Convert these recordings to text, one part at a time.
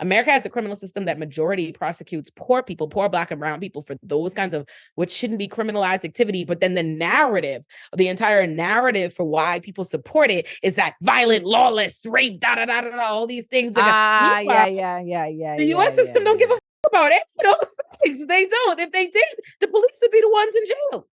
America has a criminal system that majority prosecutes poor people, poor Black and brown people, for those kinds of what shouldn't be criminalized activity. But then the entire narrative for why people support it is that violent, lawless, rape, all these things. Yeah. The U.S. system don't give a about any of those things. They don't. If they did, the police would be the ones in jail.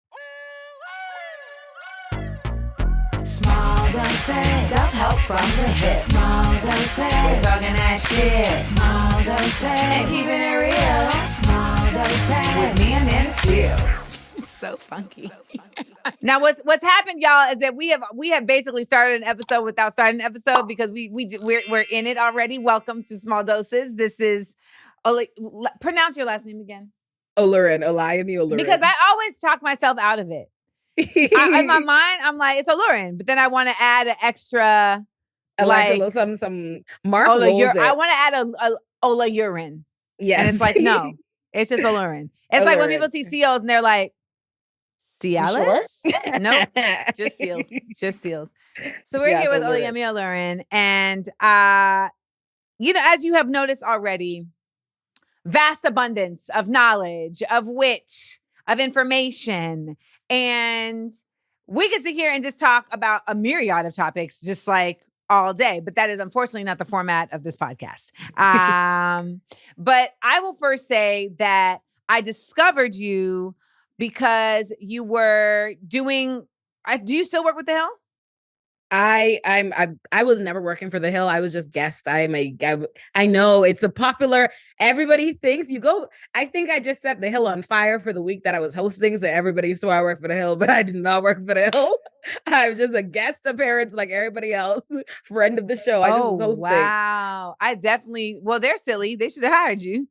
Small doses, self-help from the hip. Small doses, we're talking that shit. Small doses, and keeping it real. Small doses, with me and Nana Seals. It's so funky. Now, what's happened, y'all, is that we have basically started an episode without starting an episode because we're in it already. Welcome to Small Doses. This is pronounce your last name again. Olurin, Olayemi Olurin. Because I always talk myself out of it. In my mind, I'm like, it's Olurin, but then I want to add an extra, some Mark. I want to add a Olayurin. Yes, and it's like, no, it's just Olurin. It's like when people see Seals and they're like, Cialis? Sure? No, just Seals, just Seals. So we're here with Olayemi Olurin, and as you have noticed already, vast abundance of knowledge, of wit, of information. And we get to sit here and just talk about a myriad of topics, just like all day. But that is unfortunately not the format of this podcast. But I will first say that I discovered you because you were doing, do you still work with The Hill? I was never working for The Hill. I was just guest. I know it's a popular, everybody thinks you go. I think I just set The Hill on fire for the week that I was hosting. So everybody saw I work for The Hill, but I did not work for The Hill. I'm just a guest appearance like everybody else, friend of the show. I just was hosting. Wow. They're silly. They should have hired you.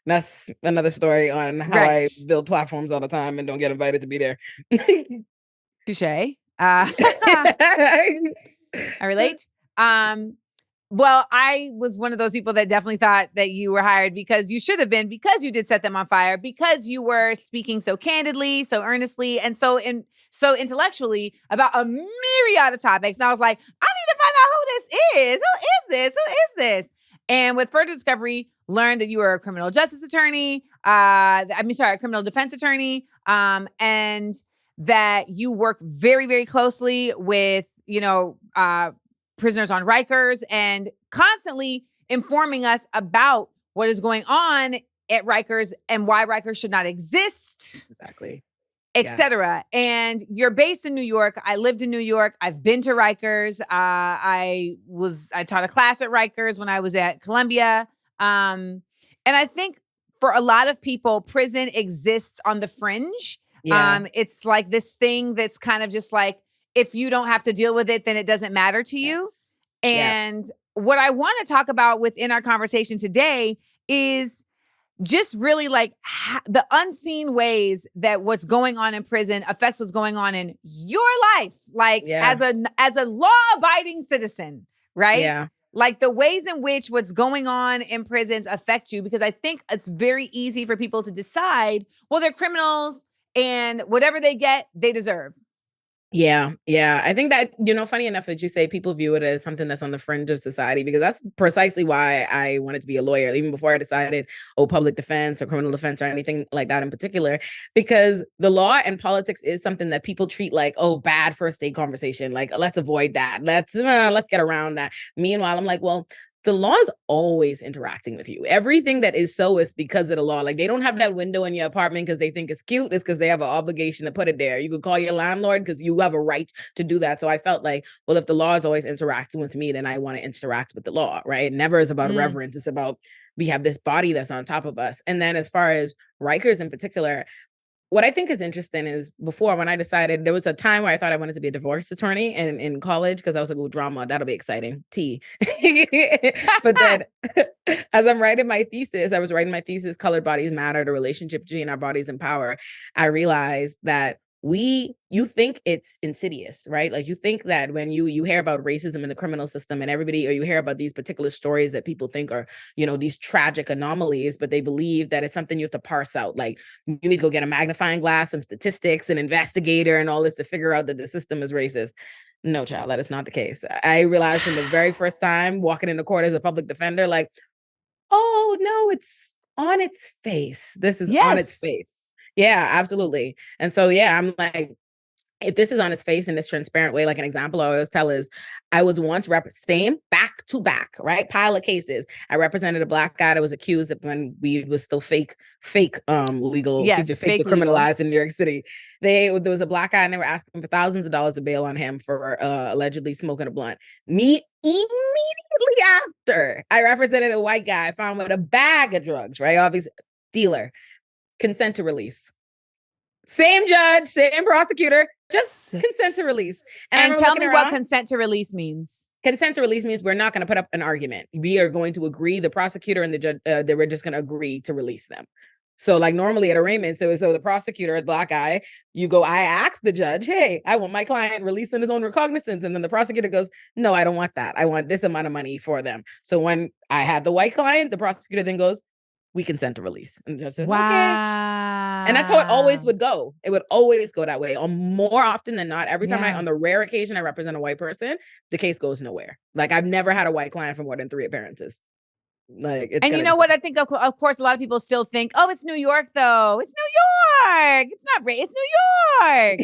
That's another story on how I build platforms all the time and don't get invited to be there. Touche. I relate. Well, I was one of those people that definitely thought that you were hired because you should have been, because you did set them on fire, because you were speaking so candidly, so earnestly, and so intellectually about a myriad of topics. And I was like, I need to find out who this is. Who is this? And with further discovery, learned that you were a criminal justice attorney. A criminal defense attorney. And that you work very, very closely with, prisoners on Rikers and constantly informing us about what is going on at Rikers and why Rikers should not exist. Exactly. Etc. And you're based in New York. I lived in New York. I've been to Rikers. I taught a class at Rikers when I was at Columbia. And I think for a lot of people, prison exists on the fringe. Yeah. It's like this thing that's kind of just like, if you don't have to deal with it, then it doesn't matter to you. Yes. And what I want to talk about within our conversation today is just really like the unseen ways that what's going on in prison affects what's going on in your life. Like as a law-abiding citizen, right? Yeah. Like the ways in which what's going on in prisons affect you, because I think it's very easy for people to decide, well, they're criminals, and whatever they get, they deserve. Yeah. I think that, funny enough that you say people view it as something that's on the fringe of society, because that's precisely why I wanted to be a lawyer, even before I decided, public defense or criminal defense or anything like that in particular, because the law and politics is something that people treat like, bad first date conversation. Like, let's avoid that. Let's get around that. Meanwhile, I'm like, well, the law is always interacting with you. Everything that is so is because of the law. Like, they don't have that window in your apartment because they think it's cute. It's because they have an obligation to put it there. You could call your landlord because you have a right to do that. So I felt like, well, if the law is always interacting with me, then I want to interact with the law, right? It never is about reverence. It's about, we have this body that's on top of us. And then as far as Rikers in particular, what I think is interesting is before, when I decided, there was a time where I thought I wanted to be a divorce attorney in college, because I was like, oh, drama, that'll be exciting. But then as I'm writing my thesis, Colored Bodies Matter, the relationship between our bodies and power, I realized that you think it's insidious, right? Like, you think that when you hear about racism in the criminal system and everybody, or you hear about these particular stories that people think are, these tragic anomalies, but they believe that it's something you have to parse out. Like, you need to go get a magnifying glass, some statistics, an investigator, and all this to figure out that the system is racist. No, child, that is not the case. I realized from the very first time walking in the court as a public defender, like, oh no, it's on its face. This is on its Yes. face. Yeah, absolutely. And so, yeah, I'm like, if this is on its face in this transparent way, like an example I always tell is I was once same back to back, right? Pile of cases. I represented a Black guy that was accused of when weed was still fake legal, Yes, fake fake legal. decriminalized in New York City. There was a Black guy and they were asking for thousands of dollars of bail on him for allegedly smoking a blunt. Me immediately after I represented a white guy found with a bag of drugs, right? Obviously, dealer, consent to release. Same judge, same prosecutor, just consent to release. And tell me what consent to release means. Consent to release means we're not going to put up an argument. We are going to agree, the prosecutor and the judge, that we're just going to agree to release them. So like normally at arraignment, so the prosecutor, Black guy, I ask the judge, hey, I want my client released on his own recognizance. And then the prosecutor goes, no, I don't want that. I want this amount of money for them. So when I had the white client, the prosecutor then goes, we consent to release. And the judge says, wow. Okay. And that's how it always would go. It would always go that way. More often than not, every time on the rare occasion I represent a white person, the case goes nowhere. Like I've never had a white client for more than 3 appearances. Like, it's, and you know what? I think, of course, a lot of people still think, oh, it's New York, though. It's New York. It's not It's New York.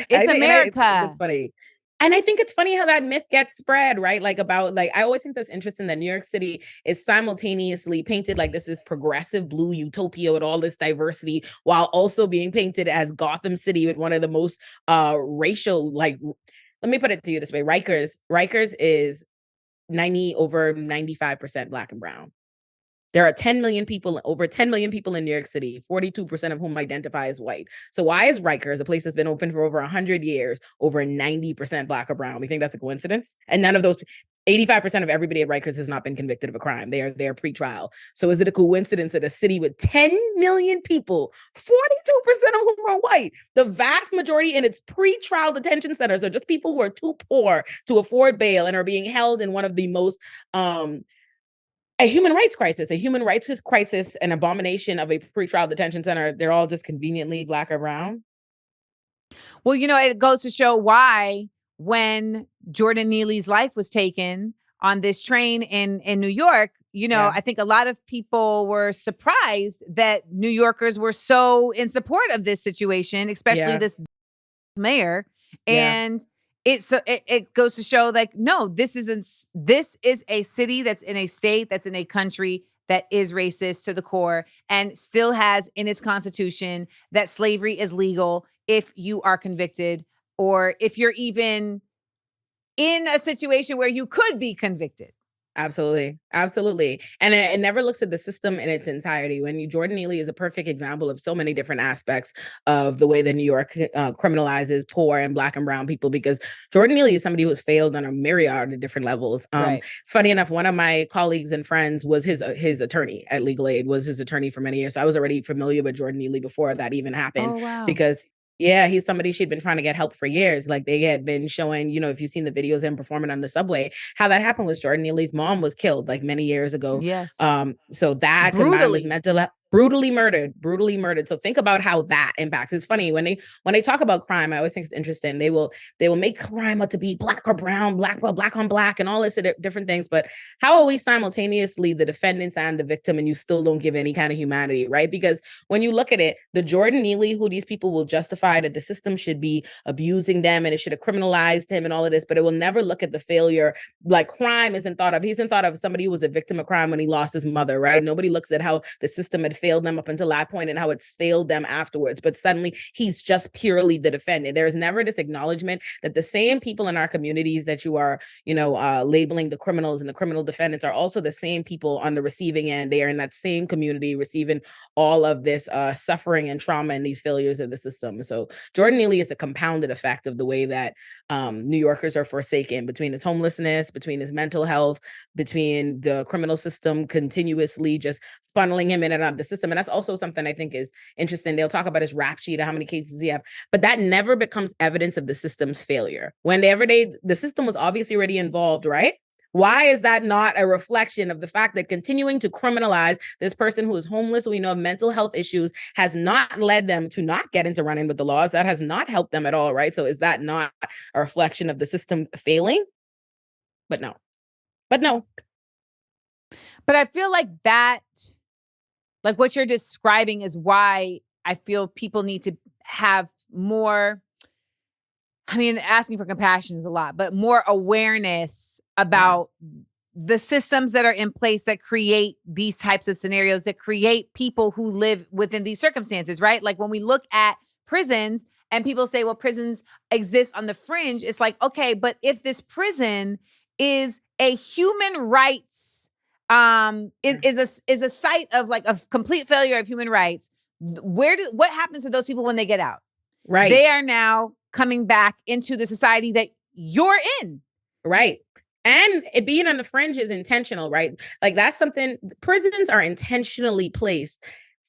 It's America. It's funny. And I think it's funny how that myth gets spread, right? Like I always think that's interesting that New York City is simultaneously painted like this is progressive blue utopia with all this diversity, while also being painted as Gotham City with one of the most racial, like, let me put it to you this way. Rikers is over 95% Black and brown. There are over 10 million people in New York City, 42% of whom identify as white. So why is Rikers, a place that's been open for over 100 years, over 90% Black or brown? We think that's a coincidence? And none of those, 85% of everybody at Rikers has not been convicted of a crime. They are pre-trial. So is it a coincidence that a city with 10 million people, 42% of whom are white, the vast majority in its pre-trial detention centers are just people who are too poor to afford bail and are being held in one of the most, a human rights crisis, an abomination of a pretrial detention center. They're all just conveniently Black or brown. Well, it goes to show why when Jordan Neely's life was taken on this train in New York, I think a lot of people were surprised that New Yorkers were so in support of this situation, especially this mayor. And it goes to show, like, no, this is a city that's in a state, that's in a country that is racist to the core and still has in its constitution that slavery is legal if you are convicted or if you're even in a situation where you could be convicted. Absolutely. Absolutely. And it never looks at the system in its entirety. Jordan Neely is a perfect example of so many different aspects of the way that New York criminalizes poor and Black and brown people, because Jordan Neely is somebody who has failed on a myriad of different levels. Right. Funny enough, one of my colleagues and friends was his attorney at Legal Aid, was his attorney for many years. So I was already familiar with Jordan Neely before that even happened. Oh, wow. Because he's somebody she'd been trying to get help for years. Like they had been showing, if you've seen the videos of him performing on the subway, how that happened was Jordan Neely's mom was killed like many years ago. Yes. So that combined with mental health, brutally murdered. So think about how that impacts. It's funny when they talk about crime, I always think it's interesting. They will make crime out to be Black or brown, Black on Black and all this different things. But how are we simultaneously the defendants and the victim, and you still don't give any kind of humanity, right? Because when you look at it, the Jordan Neely, who these people will justify that the system should be abusing them and it should have criminalized him and all of this, but it will never look at the failure. Like crime isn't thought of. He isn't thought of somebody who was a victim of crime when he lost his mother, right? Nobody looks at how the system had failed them up until that point and how it's failed them afterwards. But suddenly he's just purely the defendant. There is never this acknowledgement that the same people in our communities that you are, labeling the criminals and the criminal defendants are also the same people on the receiving end. They are in that same community receiving all of this suffering and trauma and these failures of the system. So Jordan Neely is a compounded effect of the way that New Yorkers are forsaken, between his homelessness, between his mental health, between the criminal system continuously just funneling him in and out of the system. And that's also something I think is interesting. They'll talk about his rap sheet of how many cases he have, but that never becomes evidence of the system's failure. The system was obviously already involved, right? Why is that not a reflection of the fact that continuing to criminalize this person who is homeless, who we know have mental health issues, has not led them to not get into running with the laws? That has not helped them at all, right? So is that not a reflection of the system failing? But no. But I feel like that, like what you're describing is why I feel people need to have more, I mean, asking for compassion is a lot, but more awareness about the systems that are in place that create these types of scenarios, that create people who live within these circumstances, right? Like when we look at prisons and people say, well, prisons exist on the fringe. It's like, okay, but if this prison is a human rights, is a site of like a complete failure of human rights, what happens to those people when they get out? Right. They are now coming back into the society that you're in. Right. And it being on the fringe is intentional, right? Like that's something, prisons are intentionally placed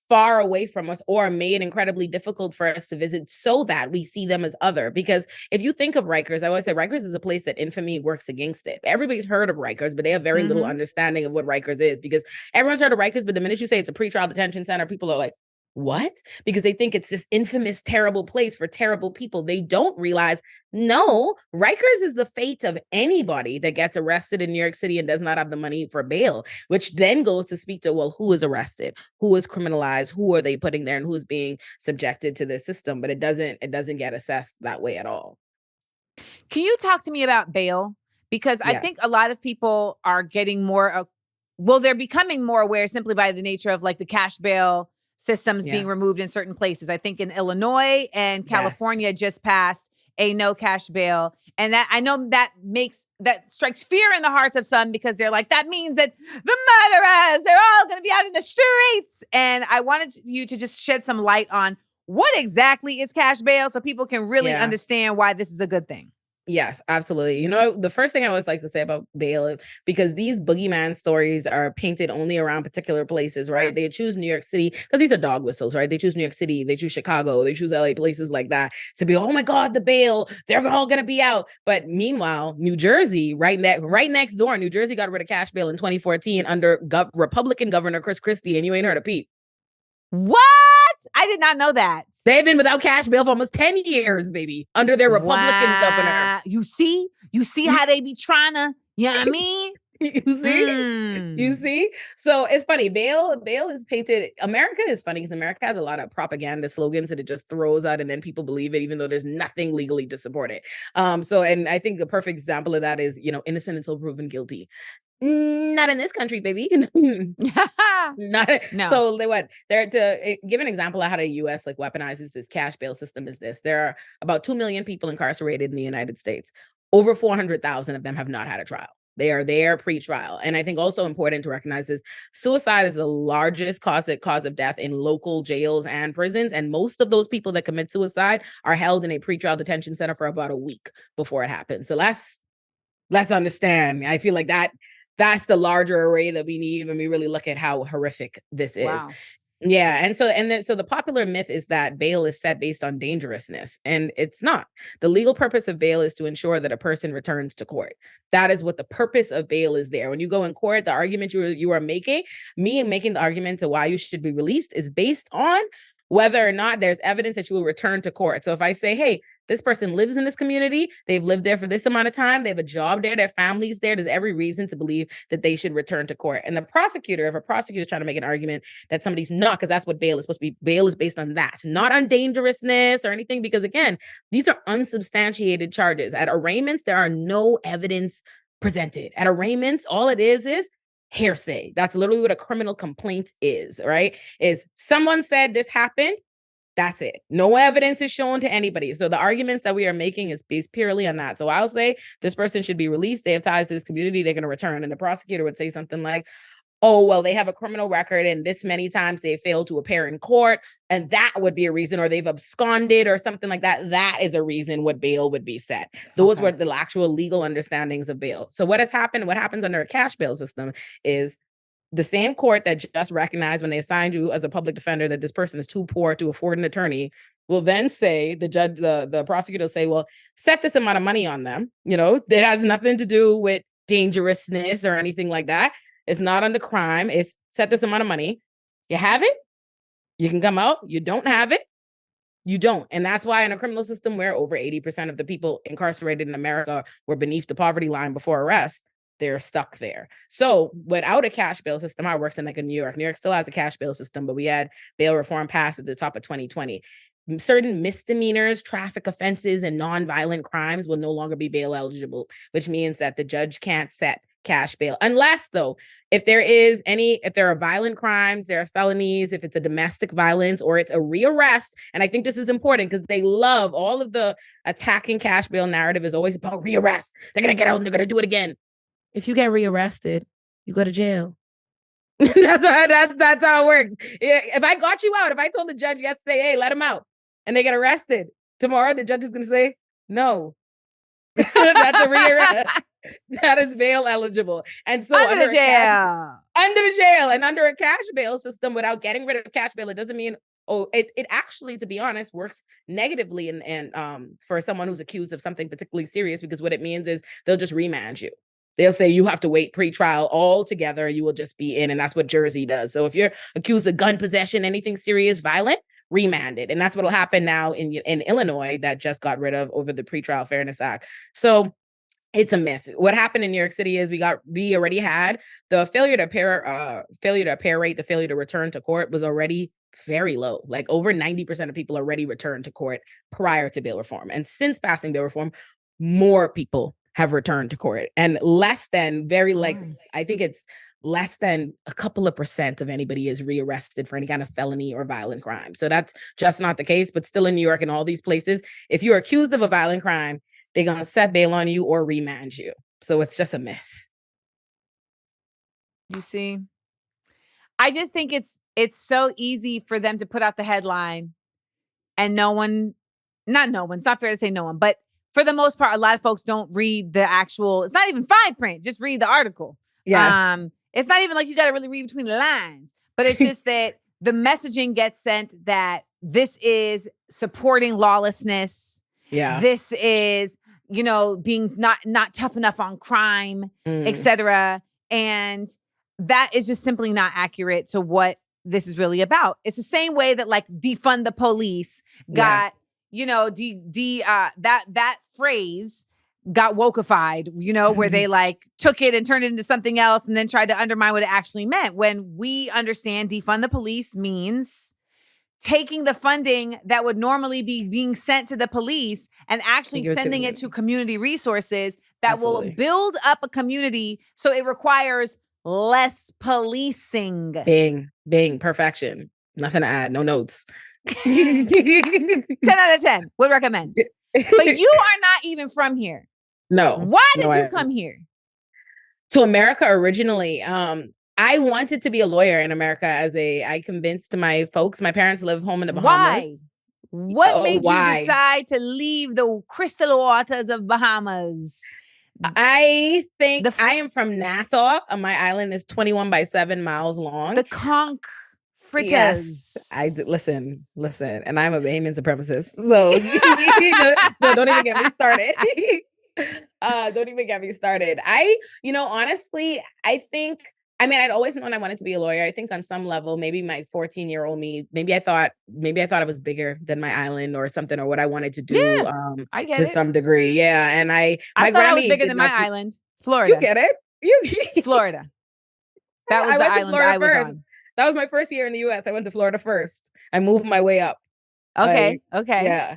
far away from us or made incredibly difficult for us to visit so that we see them as other. Because if you think of Rikers, I always say Rikers is a place that infamy works against it. Everybody's heard of Rikers, but they have very little understanding of what Rikers is, because everyone's heard of Rikers, but the minute you say it's a pretrial detention center, people are like, what? Because they think it's this infamous, terrible place for terrible people. They don't realize, no, Rikers is the fate of anybody that gets arrested in New York City and does not have the money for bail, which then goes to speak to, well, who is arrested? Who is criminalized? Who are they putting there? And who's being subjected to the system? But it doesn't get assessed that way at all. Can you talk to me about bail? Because I think a lot of people are getting more, they're becoming more aware simply by the nature of like the cash bail systems being removed in certain places. I think in Illinois and California just passed a no cash bail. And that I know that strikes fear in the hearts of some, because they're like, that means that the murderers, they're all going to be out in the streets. And I wanted you to just shed some light on what exactly is cash bail so people can really understand why this is a good thing. Yes, absolutely. You know, the first thing I always like to say about bail, because these boogeyman stories are painted only around particular places, right? They choose New York City because these are dog whistles, right? They choose New York City, they choose Chicago, they choose LA, places like that to be, oh my God, the bail, they're all going to be out. But meanwhile, New Jersey, right next door, New Jersey got rid of cash bail in 2014 under Republican Governor Chris Christie, and you ain't heard a peep. What? I did not know that. They've been without cash bail for almost 10 years, baby, under their Republican governor. You see how they be trying to, you know what I mean? You see? So it's funny. Bail is painted. America is funny because America has a lot of propaganda slogans that it just throws out and then people believe it, even though there's nothing legally to support it. And I think the perfect example of that is, innocent until proven guilty. Not in this country, baby. Not no. So to give an example of how the U.S. like weaponizes this cash bail system is this: there are about 2 million people incarcerated in the United States. Over 400,000 of them have not had a trial. They are there pre-trial. And I think also important to recognize is suicide is the largest cause of death in local jails and prisons. And most of those people that commit suicide are held in a pre-trial detention center for about a week before it happens. So let's understand. I feel like that's the larger array that we need when we really look at how horrific this is. Wow. Yeah. And so the popular myth is that bail is set based on dangerousness, and it's not. The legal purpose of bail is to ensure that a person returns to court. That is what the purpose of bail is there. When you go in court, the argument you are making, me making the argument to why you should be released is based on whether or not there's evidence that you will return to court. So if I say, hey, this person lives in this community, they've lived there for this amount of time, they have a job there, their family's there, there's every reason to believe that they should return to court. And if a prosecutor is trying to make an argument that somebody's not, because that's what bail is supposed to be, bail is based on that, not on dangerousness or anything, because again, these are unsubstantiated charges. At arraignments, there are no evidence presented. At arraignments, all it is hearsay. That's literally what a criminal complaint is, right? Is someone said this happened. That's it. No evidence is shown to anybody. So the arguments that we are making is based purely on that. So I'll say this person should be released. They have ties to this community. They're going to return. And the prosecutor would say something like, oh, well, they have a criminal record and this many times they failed to appear in court. And that would be a reason, or they've absconded or something like that. That is a reason what bail would be set. Those were the actual legal understandings of bail. So what happens under a cash bail system is the same court that just recognized when they assigned you as a public defender that this person is too poor to afford an attorney will then say, the judge, the prosecutor will say, well, set this amount of money on them. It has nothing to do with dangerousness or anything like that. It's not under crime. It's set this amount of money. You have it, you can come out. You don't have it, you don't. And that's why in a criminal system where over 80% of the people incarcerated in America were beneath the poverty line before arrest, they're stuck there. So without a cash bail system, how it works in like in New York. New York still has a cash bail system, but we had bail reform passed at the top of 2020. Certain misdemeanors, traffic offenses, and nonviolent crimes will no longer be bail eligible, which means that the judge can't set cash bail unless, though, if there are violent crimes, there are felonies, if it's a domestic violence or it's a rearrest. And I think this is important because they love all of the attacking cash bail narrative is always about rearrest. They're going to get out and they're going to do it again. If you get rearrested, you go to jail. that's how it works. If I got you out, if I told the judge yesterday, hey, let him out, and they get arrested tomorrow, the judge is going to say, no. That's a rearrest. That is bail eligible. And so under the jail and under a cash bail system, without getting rid of cash bail, it doesn't mean, it actually, to be honest, works negatively and for someone who's accused of something particularly serious, because what it means is they'll just remand you. They'll say you have to wait pre-trial altogether. You will just be in. And that's what Jersey does. So if you're accused of gun possession, anything serious, violent, remanded. And that's what will happen now in Illinois that just got rid of over the Pretrial Fairness Act. So it's a myth. What happened in New York City is we already had the failure to appear rate, the failure to return to court was already very low. Like over 90% of people already returned to court prior to bail reform. And since passing bail reform, more people have returned to court, and less than I think it's less than a couple of percent of anybody is rearrested for any kind of felony or violent crime. So that's just not the case. But still in New York and all these places, if you're accused of a violent crime, they're going to set bail on you or remand you. So it's just a myth. You see, I just think it's so easy for them to put out the headline and it's not fair to say no one, but for the most part, a lot of folks don't read the actual, it's not even fine print, just read the article. Yes. It's not even like you got to really read between the lines, but it's just that the messaging gets sent that this is supporting lawlessness. Yeah. This is, being not tough enough on crime, etc. And that is just simply not accurate to what this is really about. It's the same way that like defund the police got, that phrase got wokeified, where they like took it and turned it into something else and then tried to undermine what it actually meant. When we understand defund the police means taking the funding that would normally be being sent to the police and actually sending it to community resources that will build up a community. So it requires less policing. Bing, perfection. Nothing to add, no notes. 10 out of 10 would recommend. But you are not even from here. No. Why did you come here? To America originally. I wanted to be a lawyer in America I convinced my folks, my parents live home in the Bahamas. Why? What made you decide to leave the crystal waters of Bahamas? I think I am from Nassau. My island is 21 by 7 miles long. The conch fritters. Yes, listen, and I'm a Bahamian supremacist, so don't even get me started. Don't even get me started. Honestly, I think. I'd always known I wanted to be a lawyer. I think on some level, maybe my 14-year-old me, maybe I thought I was bigger than my island or something, or what I wanted to do. I get to it. some degree, yeah. And I thought I was bigger than my island, Florida. You get it? Florida. That was the island I was on. That was my first year in the U.S. I went to Florida first. I moved my way up. Okay. Yeah.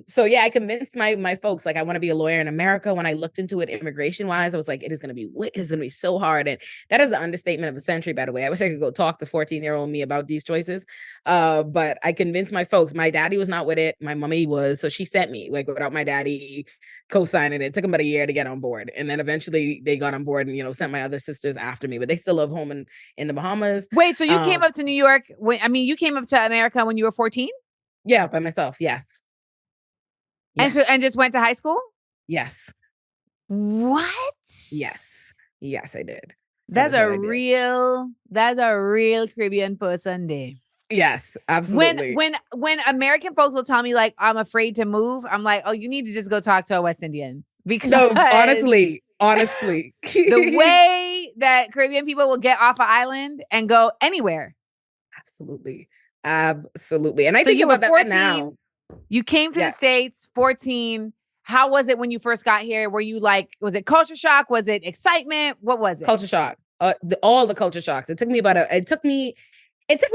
So yeah, I convinced my folks, like, I want to be a lawyer in America. When I looked into it immigration wise, I was like, it's going to be so hard. And that is the understatement of the century, by the way. I wish I could go talk to 14-year-old me about these choices. But I convinced my folks. My daddy was not with it. My mommy was. So she sent me, like, without my daddy co-signing it. It took them about a year to get on board. And then eventually they got on board and, sent my other sisters after me, but they still live home in the Bahamas. Wait, so you came up to New York. You came up to America when you were 14? Yeah, by myself. Yes. And just went to high school? Yes. What? Yes, I did. That's a real Caribbean person there. Yes, absolutely. When American folks will tell me like I'm afraid to move, I'm like, oh, you need to just go talk to a West Indian. Because no, honestly, Honestly. The way that Caribbean people will get off an island and go anywhere. Absolutely. Absolutely. And I So think you were about that 14. now. You came to the Yeah. States, 14. How was it when you first got here? Were you like, was it culture shock? Was it excitement? What was it? Culture shock. All the culture shocks. It took me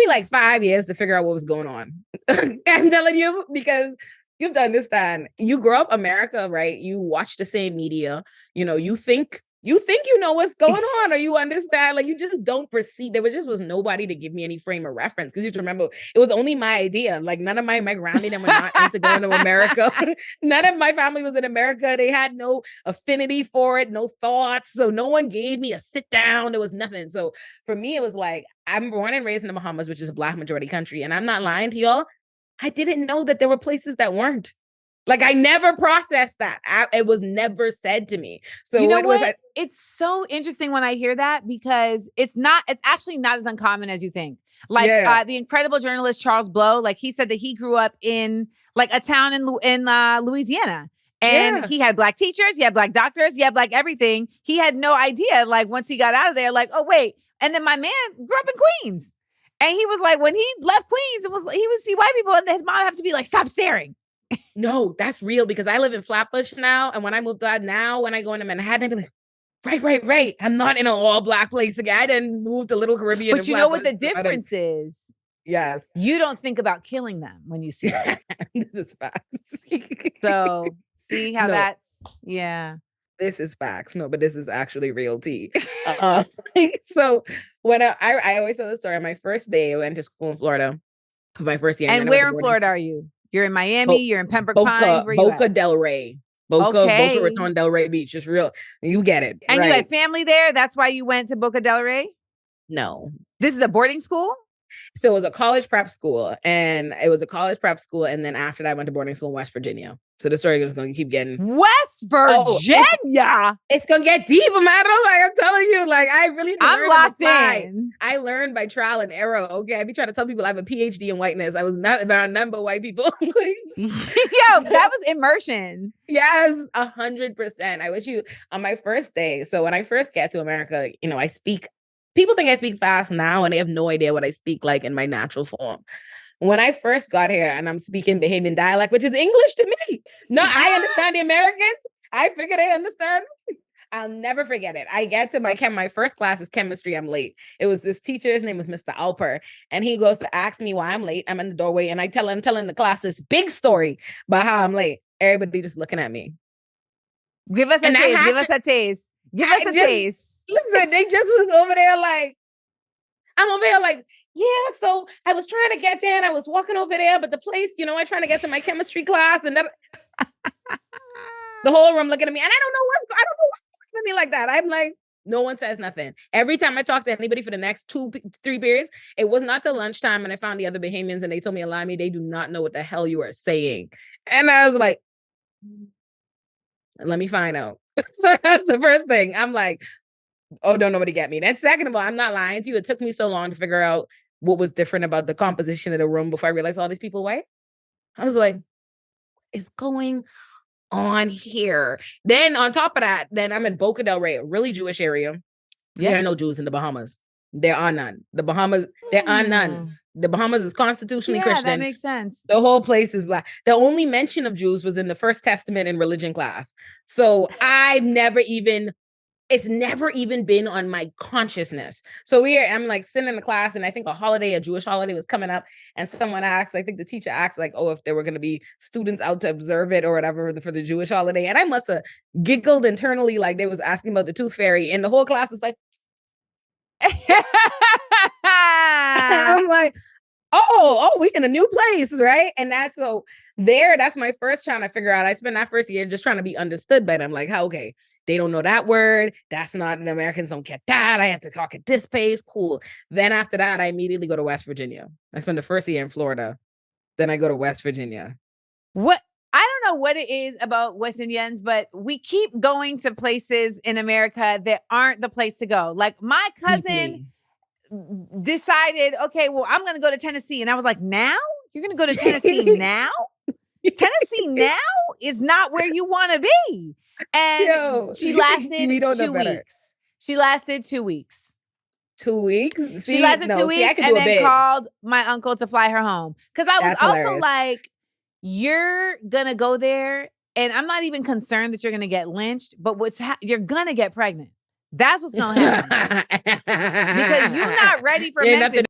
like 5 years to figure out what was going on. I'm telling you, because you have to understand, you grow up America, right? You watch the same media, you think you know what's going on, or you understand, like you just don't perceive. There was nobody to give me any frame of reference, because you have to remember, it was only my idea. Like none of my Grammy, them were not into going to America. None of my family was in America. They had no affinity for it, no thoughts. So no one gave me a sit down. There was nothing. So for me, it was like, I'm born and raised in the Bahamas, which is a Black majority country. And I'm not lying to y'all. I didn't know that there were places that weren't. Like, I never processed that. It was never said to me. So you know it's so interesting when I hear that, because it's actually not as uncommon as you think. Like the incredible journalist Charles Blow, like he said that he grew up in like a town in Louisiana. And he had Black teachers, he had Black doctors, he had Black everything. He had no idea, like once he got out of there, like, oh wait. And then my man grew up in Queens. And he was like, when he left Queens, he would see white people and his mom have to be like, stop staring. No, that's real, because I live in Flatbush now. And when I moved out now, when I go into Manhattan, I'd be like, right. I'm not in an all Black place again. I didn't move to Little Caribbean. But you know what the difference is? Yes. You don't think about killing them when you see them. This is facts. So see how yeah. This is facts. No, but this is actually real tea. So when I always tell the story, my first day, I went to school in Florida for my first year. And where in Florida are you? You're in Miami, you're in Pembroke Pines, where you Boca Del Rey. Boca Raton, Del Rey Beach. It's real. You get it. And you had family there? That's why you went to Boca Del Rey? No. This is a boarding school? So it was a college prep school. And then after that, I went to boarding school in West Virginia. So the story is going to keep getting... West Virginia? It's going to get deep, Amanda. Like, I'm telling you, like, I really... I'm locked in. I learned by trial and error, okay? I be trying to tell people I have a PhD in whiteness. I was not around none but white people. Yo, that was immersion. Yes, 100%. I wish you... On my first day, so when I first get to America, I speak... People think I speak fast now, and they have no idea what I speak like in my natural form. When I first got here and I'm speaking Bahamian dialect, which is English to me. No, I understand the Americans. I figure they understand me. I'll never forget it. I get to my first class is chemistry. I'm late. It was this teacher. His name was Mr. Alper. And he goes to ask me why I'm late. I'm in the doorway and I'm telling the class this big story about how I'm late. Everybody just looking at me. Give us a taste. Give us a taste. Give us a taste. Listen, they just was over there like, I'm over here like, yeah, so I was trying to get there and I was walking over there, but the place, I'm trying to get to my chemistry class, and that the whole room looking at me, and I don't know what's looking at me like that. I'm like, no one says nothing. Every time I talk to anybody for the next 2-3 periods, it was not till lunchtime, and I found the other Bahamians, and they told me, Olayemi, they do not know what the hell you are saying. And I was like, let me find out. So that's the first thing. I'm like, oh, don't nobody get me. Then second of all, I'm not lying to you. It took me so long to figure out what was different about the composition of the room before I realized all these people white. I was like, what is going on here? Then on top of that, then I'm in Boca Del Rey, a really Jewish area. Yeah. There are no Jews in the Bahamas. There are none. There are none. The Bahamas is constitutionally Christian. That makes sense. The whole place is Black. The only mention of Jews was in the First Testament in religion class. So it's never even been on my consciousness. So I'm like sitting in the class, and I think a Jewish holiday was coming up, and someone asked, I think the teacher asked, like, oh, if there were going to be students out to observe it or whatever for the Jewish holiday. And I must have giggled internally, like they was asking about the tooth fairy, and the whole class was like, I'm like, oh, we in a new place, right? And that's my first trying to figure out. I spent that first year just trying to be understood by them. Like, how, okay, they don't know that word. That's not, the Americans don't get that. I have to talk at this pace. Cool. Then after that, I immediately go to West Virginia. I spent the first year in Florida. Then I go to West Virginia. What? I don't know what it is about West Indians, but we keep going to places in America that aren't the place to go. Like my cousin decided, okay, well, I'm going to go to Tennessee. And I was like, now? You're going to go to Tennessee now? Tennessee now is not where you want to be. And Yo, she lasted we don't know 2 better. weeks. She lasted 2 weeks. 2 weeks? She lasted 2 See, I weeks could and do a then bit. called my uncle to fly her home. Because I was That's also hilarious. like, you're going to go there, and I'm not even concerned that you're going to get lynched, but you're going to get pregnant. That's what's going to happen. Because you're not ready for Memphis.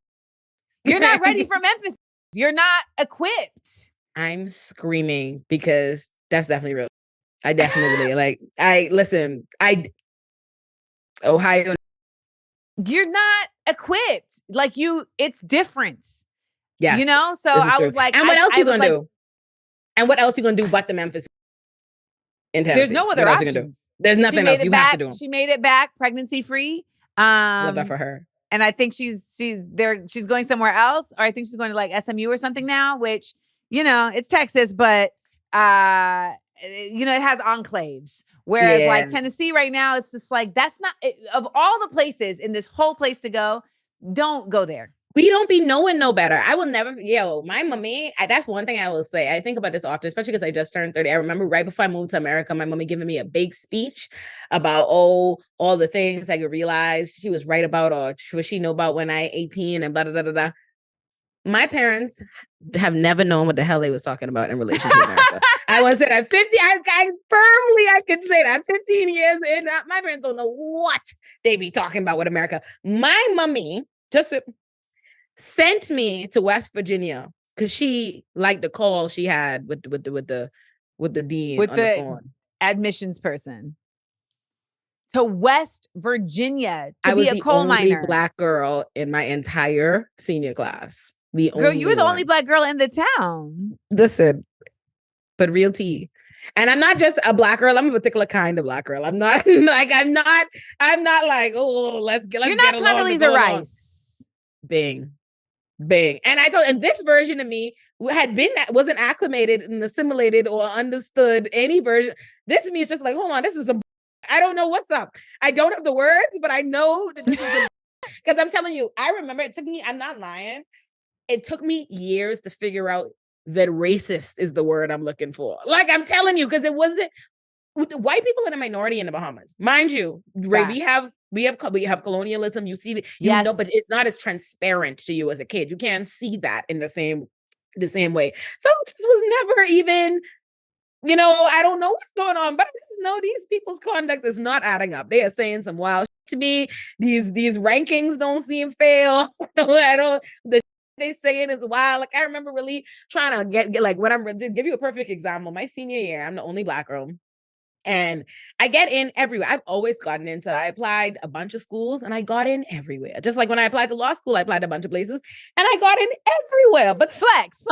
You're not ready for Memphis. You're not equipped. I'm screaming because that's definitely real. I definitely Ohio. You're not equipped. Like it's different. Yes. You know? So I was like, and what else you gonna do? And what else you gonna do but the Memphis? There's no other options. There's nothing else you have to do. She made it back pregnancy free. Love that for her. And I think she's going somewhere else, or I think she's going to like SMU or something now, which, it's Texas, but it has enclaves. Whereas like Tennessee right now, it's just like, that's not, of all the places in this whole place to go, don't go there. We don't be knowing no better. I will never, my mommy, that's one thing I will say. I think about this often, especially because I just turned 30. I remember right before I moved to America, my mommy giving me a big speech about, all the things I could realize she was right about, or what she know about when I 18 and blah, blah, blah, blah. My parents have never known what the hell they was talking about in relation to America. I was at 50. I can say that 15 years in, my parents don't know what they be talking about with America. My mommy just sent me to West Virginia because she liked the call she had with the dean, with on the phone. Admissions person to West Virginia to be a coal miner. I was the only Black girl in my entire senior class. You were the only Black girl in the town. Listen, but real tea. And I'm not just a Black girl. I'm a particular kind of Black girl. I'm not like, I'm not like, let's get You're not Condoleezza Rice. Bing. And this version of me wasn't acclimated and assimilated or understood any version. This me is just like, hold on, this is I don't know what's up. I don't have the words, but I know that this is because I'm telling you, I remember it took me, I'm not lying. It took me years to figure out that racist is the word I'm looking for. Like, I'm telling you, because it wasn't, white people are a minority in the Bahamas, mind you. Right? We have colonialism. You see, but it's not as transparent to you as a kid. You can't see that in the same way. So it just was never even, I don't know what's going on, but I just know these people's conduct is not adding up. They are saying some wild shit to me. These rankings don't seem fair. The they saying is wild. Like, I remember really trying to get like, when I'm to give you a perfect example, my senior year, I'm the only Black girl. And I get in everywhere. I've always gotten into, I applied a bunch of schools and I got in everywhere. Just like when I applied to law school, I applied to a bunch of places and I got in everywhere. But flex.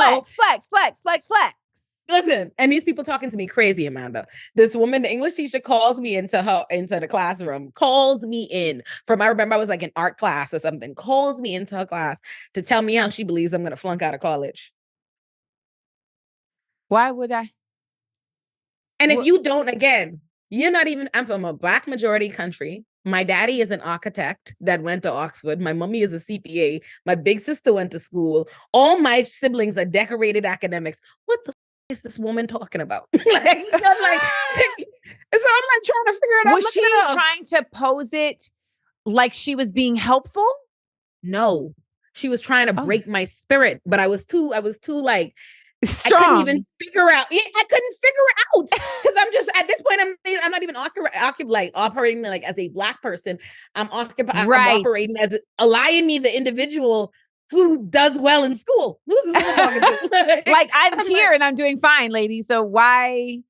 Listen, and these people talking to me crazy, Amanda. This woman, the English teacher, calls me into the classroom, calls me in from, I remember I was like in art class or something, calls me into her class to tell me how she believes I'm going to flunk out of college. Why would I? And if you don't, again, I'm from a Black majority country. My daddy is an architect that went to Oxford. My mommy is a CPA. My big sister went to school. All my siblings are decorated academics. What the is this woman talking about? So I'm like trying to figure it out. Was she trying to pose it like she was being helpful? No, she was trying to break my spirit, but I was too like, strong. I couldn't even figure out. Yeah, I couldn't figure it out because I'm just at this point. I'm not even operating like as a Black person. I'm operating as Olayemi, the individual who does well in school. Who's this woman talking to? Like, I'm here and I'm doing fine, lady. So why?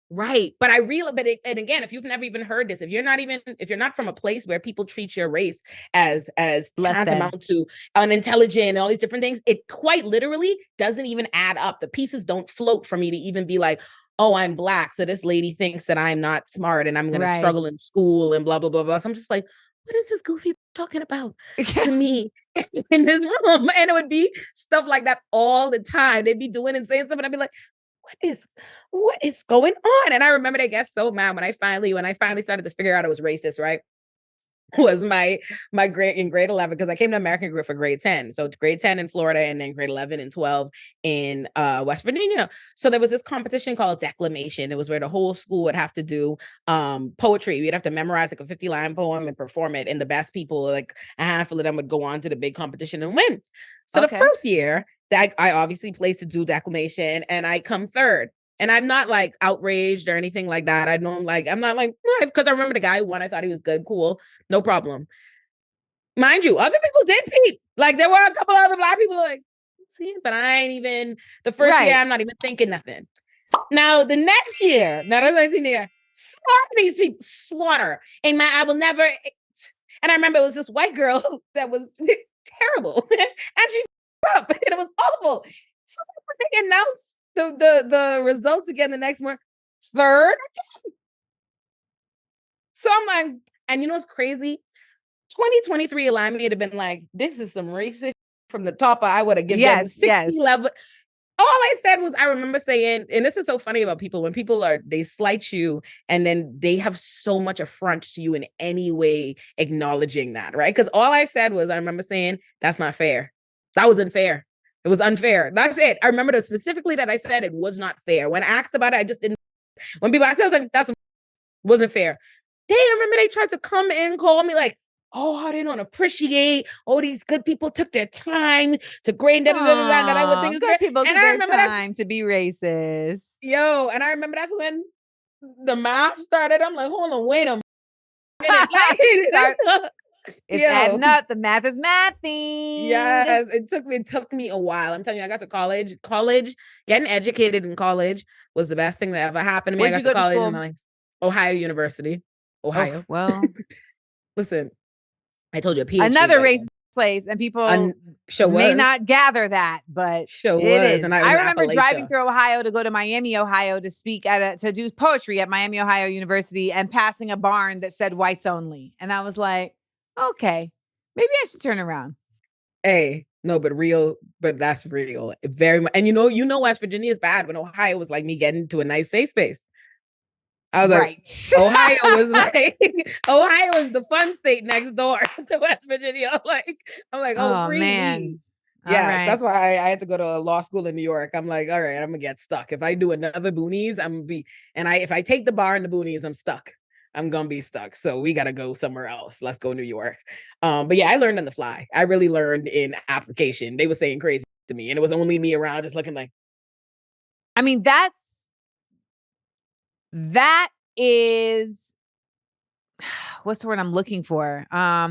Right. But and again, if you've never even heard this, if you're not from a place where people treat your race as tantamount to unintelligent and all these different things, it quite literally doesn't even add up. The pieces don't float for me to even be like, oh, I'm Black, so this lady thinks that I'm not smart and I'm going to struggle in school and blah, blah, blah, blah. So I'm just like, what is this goofy talking about to me in this room? And it would be stuff like that all the time. They'd be doing and saying stuff and I'd be like, what is going on? And I remember they got so mad when I finally started to figure out it was racist, right? was my grade in grade 11, because I came to American Group for grade 10. So grade 10 in Florida, and then grade 11 and 12 in West Virginia. So there was this competition called declamation. It was where the whole school would have to do poetry. We'd have to memorize like a 50-line poem and perform it. And the best people, like a handful of them, would go on to the big competition and win. So the first year that I obviously placed to do declamation, and I come third. And I'm not like outraged or anything like that. I know I'm not like, because I remember the guy who won. I thought he was good, cool, no problem. Mind you, other people did peep. Like there were a couple other Black people like, see, but I ain't even, the first year, I'm not even thinking nothing. Now the next year, slaughter these people, slaughter. And I will never, and I remember it was this white girl that was terrible. And she up, and it was awful. So they announced the results again the next morning, third. So I'm like, and you know what's crazy? 2023 allowed me to have been like, this is some racist from the top. I would have given them 60 level. All I said was, I remember saying, and this is so funny about people, when people they slight you and then they have so much affront to you in any way acknowledging that, right? Because all I said was, I remember saying, that's not fair. That was unfair. It was unfair. That's it. I remember specifically that I said it was not fair. When asked about it, I just didn't. When people asked, I was like, that wasn't fair. I remember they tried to come and call me like, oh, how they don't appreciate. Oh, these good people took their time to grade that I would think is good people and took their time to be racist. Yo, and I remember that's when the math started. I'm like, hold on, wait a minute. It's adding up. The math is mathing. Yes, it took me a while. I'm telling you, I got to college. Getting educated in college was the best thing that ever happened to me. Where'd I you got to go to college school? and I'm like, Ohio University. Ohio. Oh, well, listen, I told you a PhD. Another racist place, and people may not gather that, but it is. And I remember driving through Ohio to go to Miami, Ohio to speak to do poetry at Miami, Ohio University, and passing a barn that said whites only. And I was like, okay, maybe I should turn around. Hey, no, but that's real. Very much. And you know, West Virginia is bad when Ohio was like me getting to a nice safe space. I was like, Ohio is the fun state next door to West Virginia. I'm like, oh man. Yes, that's why I had to go to law school in New York. I'm like, all right, I'm gonna get stuck. If I do another boonies, if I take the bar in the boonies, I'm stuck. I'm gonna be stuck. So we gotta go somewhere else. Let's go New York. But yeah, I learned on the fly. I really learned in application. They were saying crazy to me, and it was only me around just looking like. I mean, that is, what's the word I'm looking for? I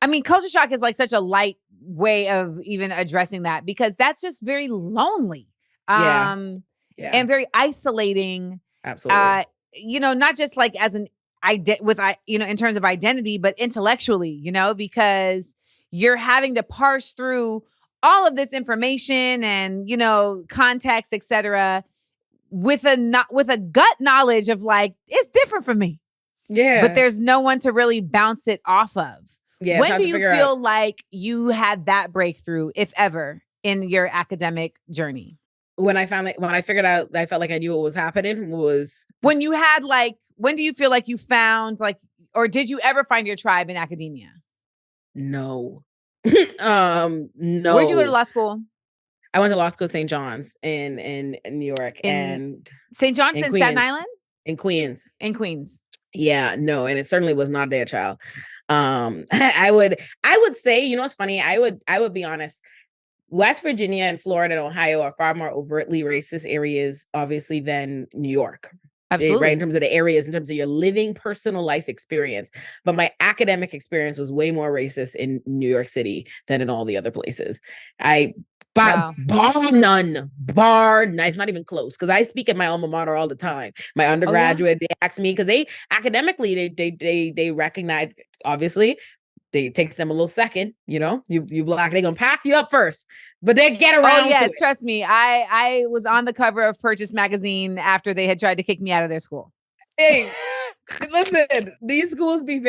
mean, culture shock is like such a light way of even addressing that, because that's just very lonely. And very isolating. Absolutely. Not just like as in in terms of identity, but intellectually, because you're having to parse through all of this information and, context, et cetera, with a gut knowledge of like, it's different from me. Yeah. But there's no one to really bounce it off of. Yeah. When do you feel like you had that breakthrough, if ever, in your academic journey? When I figured out, I felt like I knew what was happening was when you had when do you feel like you found or did you ever find your tribe in academia? No. No. Where'd you go to law school? I went to law school at St. John's in New York. And St. John's in Staten Island? In Queens. In Queens. Yeah, no, and it certainly was not there, child. I would say, it's funny, I would be honest. West Virginia and Florida and Ohio are far more overtly racist areas, obviously, than New York. Absolutely. Right, in terms of the areas, in terms of your living personal life experience. But my academic experience was way more racist in New York City than in all the other places. Bar none. It's not even close, because I speak at my alma mater all the time. My undergraduate, they ask me, because they academically, they recognize, obviously, it takes them a little second, you Black, they're gonna pass you up first, but they get around. Oh yes, trust me. I was on the cover of Purchase magazine after they had tried to kick me out of their school. Hey, listen, these schools be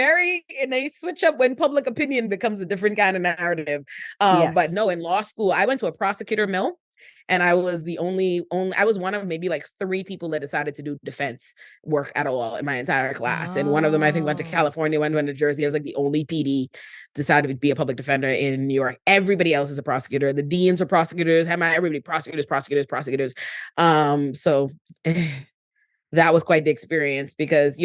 and they switch up when public opinion becomes a different kind of narrative. But no, in law school, I went to a prosecutor mill, And I was the only I was one of maybe like 3 people that decided to do defense work at all in my entire class. And one of them, I think, went to California, one went to Jersey. I was like the only PD decided to be a public defender in New York. Everybody else is a prosecutor. The deans were prosecutors. Everybody prosecutors. So that was quite the experience because,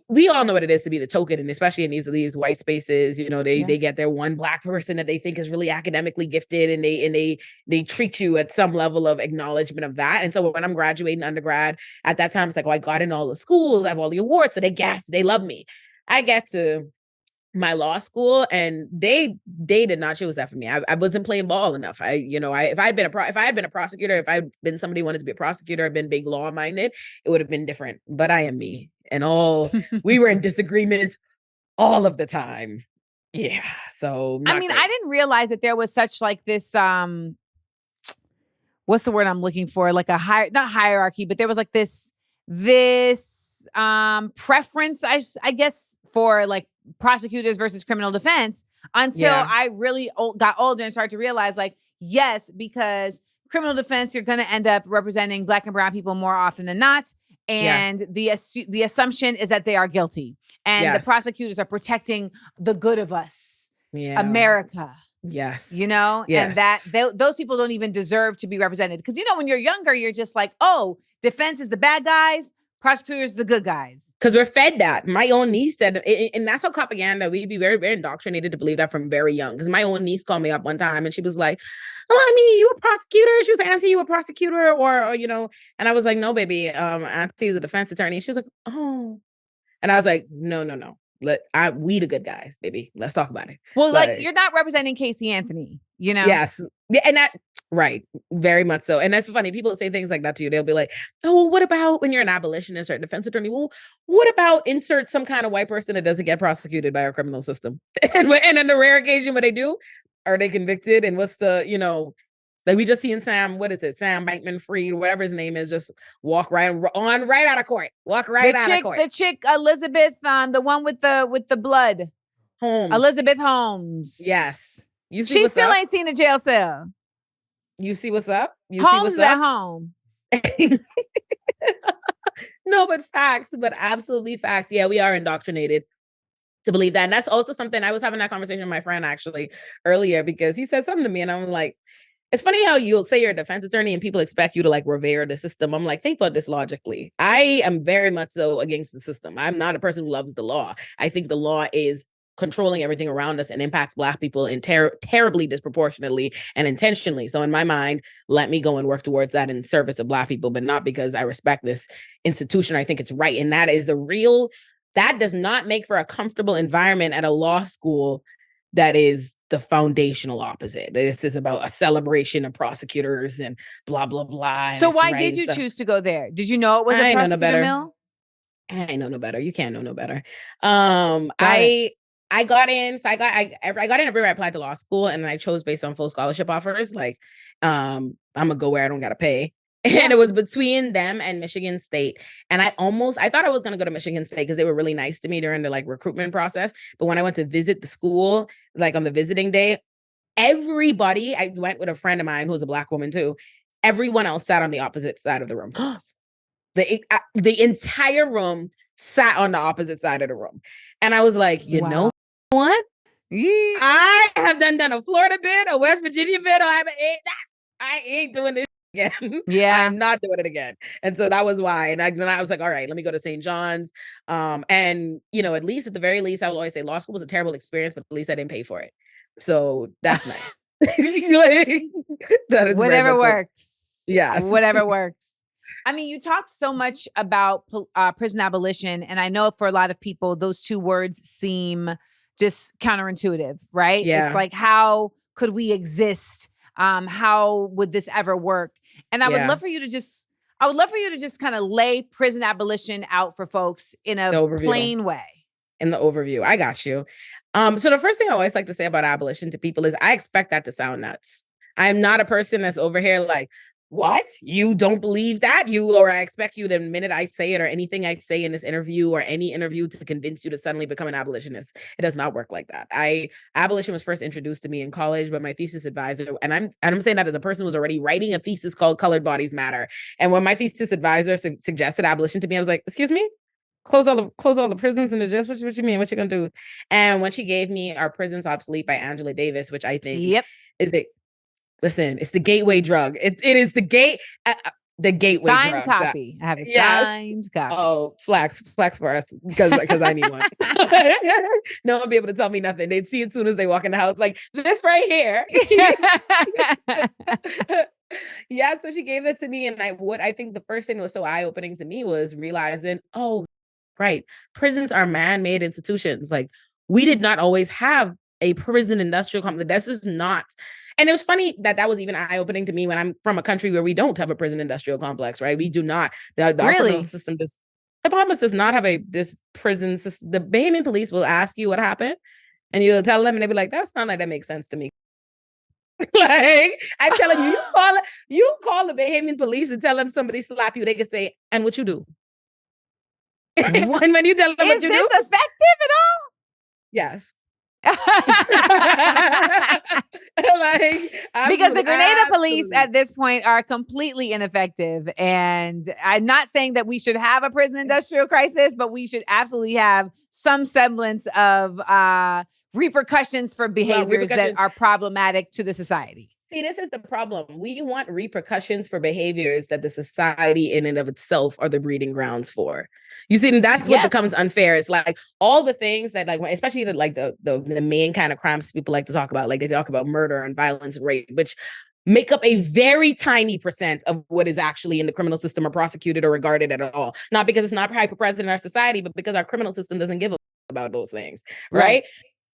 we all know what it is to be the token, and especially in these white spaces, they get their one Black person that they think is really academically gifted, and they treat you at some level of acknowledgement of that. And so when I'm graduating undergrad at that time, it's like, I got in all the schools, I have all the awards, so they love me. I get to my law school and they did not choose that for me. I wasn't playing ball enough. If I had been a prosecutor, if I'd been somebody who wanted to be a prosecutor, I've been big law minded, it would have been different. But I am me, and we were in disagreement all of the time. Yeah. So I didn't realize that there was such like this, what's the word I'm looking for? Like not hierarchy, but there was like this preference, I guess, for like prosecutors versus criminal defense until I really got older and started to realize, like, yes, because criminal defense, you're going to end up representing Black and brown people more often than not. And the assumption is that they are guilty. And the prosecutors are protecting the good of us, America. Yes. And that those people don't even deserve to be represented. Because, when you're younger, you're just like, oh, defense is the bad guys, prosecutors the good guys. Because we're fed that. My own niece said, and that's how propaganda, we'd be very, very indoctrinated to believe that from very young. Because my own niece called me up one time and she was like, oh, you a prosecutor? She was like, Auntie, you a prosecutor? Or, and I was like, no, baby, Auntie is a defense attorney. She was like, oh. And I was like, no. We the good guys, baby. Let's talk about it. Well, like, you're not representing Casey Anthony, Yes. Yeah, and that, right. Very much so. And that's funny. People say things like that to you. They'll be like, oh, well, what about when you're an abolitionist or a defense attorney? Well, what about insert some kind of white person that doesn't get prosecuted by our criminal system? And on the rare occasion when they do, are they convicted? And what's the, like we just seen Sam Bankman-Fried, whatever his name is, just walk right out of court. Walk right out of court. The chick, Elizabeth, the one with the blood. Holmes. Elizabeth Holmes. Yes. She still ain't seen a jail cell. You see what's up? Holmes is at home. No, but facts, but absolutely facts. Yeah, we are indoctrinated to believe that. And that's also something, I was having that conversation with my friend actually earlier, because he said something to me and I was like, it's funny how you'll say you're a defense attorney and people expect you to like revere the system. I'm like, think about this logically. I am very much so against the system. I'm not a person who loves the law. I think the law is controlling everything around us and impacts Black people in terribly disproportionately and intentionally. So in my mind, let me go and work towards that in service of Black people, but not because I respect this institution. I think it's right. And that does not make for a comfortable environment at a law school. That is the foundational opposite. This is about a celebration of prosecutors and blah, blah, blah. So why did you choose to go there? Did you know it was a prosecutor mill? I know no better. You can't know no better. I got in. So I got in everywhere I applied to law school, and I chose based on full scholarship offers. Like, I'm gonna go where I don't gotta pay. And it was between them and Michigan State. And I thought I was going to go to Michigan State because they were really nice to me during the like recruitment process. But when I went to visit the school, like on the visiting day, I went with a friend of mine who was a Black woman too. Everyone else sat on the opposite side of the room from us. The entire room sat on the opposite side of the room. And I was like, you know what? I have done a Florida bid, a West Virginia bid, I ain't doing this again. Yeah. I'm not doing it again. And so that was why. And I was like, all right, let me go to St. John's. And at least at the very least, I would always say law school was a terrible experience, but at least I didn't pay for it. So that's nice. That is whatever works. Yeah. Whatever works. I mean, you talked so much about prison abolition. And I know for a lot of people, those two words seem just counterintuitive, right? Yeah. It's like, how could we exist? How would this ever work? And I would love for you to just kind of lay prison abolition out for folks in a plain way. In the overview. I got you. So the first thing I always like to say about abolition to people is I expect that to sound nuts. I'm not a person that's over here like, What? You don't believe that? Or I expect you the minute I say it or anything I say in this interview or any interview to convince you to suddenly become an abolitionist. It does not work like that. Abolition was first introduced to me in college, but my thesis advisor, and I'm saying that as a person who was already writing a thesis called Colored Bodies Matter. And when my thesis advisor suggested abolition to me, I was like, excuse me? Close all the prisons and the jails. What you mean? What you gonna do? And when she gave me Our Prisons Obsolete by Angela Davis, which I think is a listen, it's the gateway drug. It is the gateway signed drug. copy. I have a signed copy. Oh, flax for us because I need one. No one will be able to tell me nothing. They'd see it as soon as they walk in the house, like this right here. Yeah, so she gave that to me, and I think the first thing that was so eye-opening to me was realizing, oh, right, prisons are man-made institutions. Like we did not always have a prison industrial complex. This is not. And it was funny that was even eye-opening to me when I'm from a country where we don't have a prison industrial complex, right? We do not. The criminal system does. The Bahamas does not have this prison system. The Bahamian police will ask you what happened, and you'll tell them, and they'll be like, "That's not like that makes sense to me." Like I'm telling you, you call the Bahamian police and tell them somebody slap you, they can say, "And what you do?" And when you tell them what you do, is this effective at all? Yes. Because the Grenada police at this point are completely ineffective. And I'm not saying that we should have a prison industrial crisis, but we should absolutely have some semblance of repercussions for behaviors that are problematic to the society. See, this is the problem. We want repercussions for behaviors that the society in and of itself are the breeding grounds for. You see, and that's what becomes unfair. It's like all the things that, like, especially the main kind of crimes people like to talk about, like they talk about murder and violence and rape, which make up a very tiny percent of what is actually in the criminal system or prosecuted or regarded at all. Not because it's not hyper-present in our society, but because our criminal system doesn't give a about those things, right?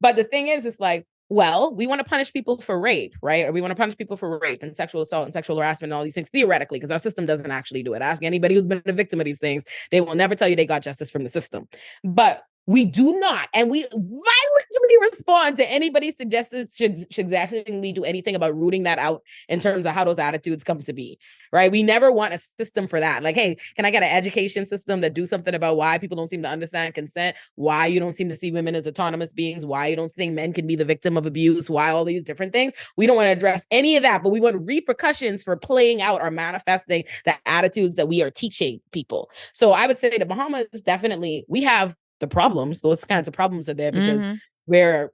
But the thing is, it's like, well, we want to punish people for rape, right? Or we want to punish people for rape and sexual assault and sexual harassment and all these things, theoretically, because our system doesn't actually do it. Ask anybody who's been a victim of these things. They will never tell you they got justice from the system. But we do not, and we violently respond to anybody's suggestions should exactly do anything about rooting that out in terms of how those attitudes come to be, right? We never want a system for that. Like, hey, can I get an education system that do something about why people don't seem to understand consent, why you don't seem to see women as autonomous beings, why you don't think men can be the victim of abuse, why all these different things? We don't want to address any of that, but we want repercussions for playing out or manifesting the attitudes that we are teaching people. So I would say the Bahamas definitely, we have the problems, those kinds of problems are there because the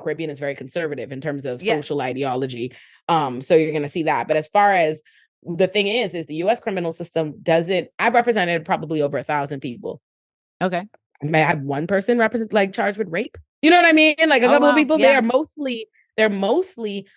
Caribbean is very conservative in terms of social ideology. So you're going to see that. But as far as the thing is the U.S. criminal system doesn't, I've represented probably over 1,000 people. Okay. I may have one person charged with rape. You know what I mean? Like a couple of people, they're mostly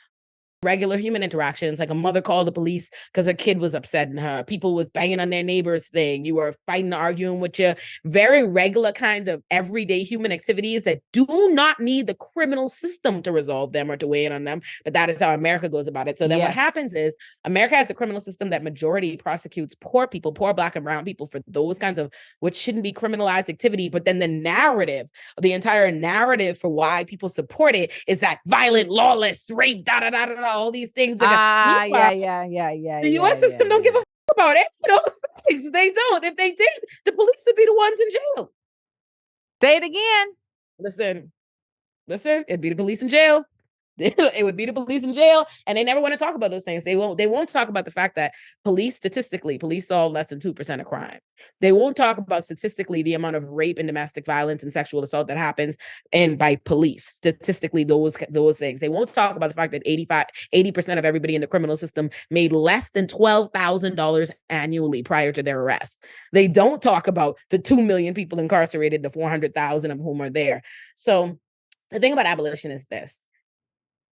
regular human interactions. Like a mother called the police because her kid was upsetting her. People was banging on their neighbor's thing. You were fighting, arguing with your very regular kind of everyday human activities that do not need the criminal system to resolve them or to weigh in on them. But that is how America goes about it. So then what happens is America has a criminal system that majority prosecutes poor people, poor Black and brown people for those kinds of what shouldn't be criminalized activity. But then the entire narrative for why people support it is that violent, lawless, rape, all these things. The U.S. system don't give a about any of those things. They don't. If they did, the police would be the ones in jail. Say it again. Listen, it'd be the police in jail. It would be the police in jail, and they never want to talk about those things. They won't talk about the fact that police solve less than 2% of crime. They won't talk about statistically the amount of rape and domestic violence and sexual assault that happens and by police. Statistically, those things. They won't talk about the fact that 80% of everybody in the criminal system made less than $12,000 annually prior to their arrest. They don't talk about the 2 million people incarcerated, the 400,000 of whom are there. So the thing about abolition is this.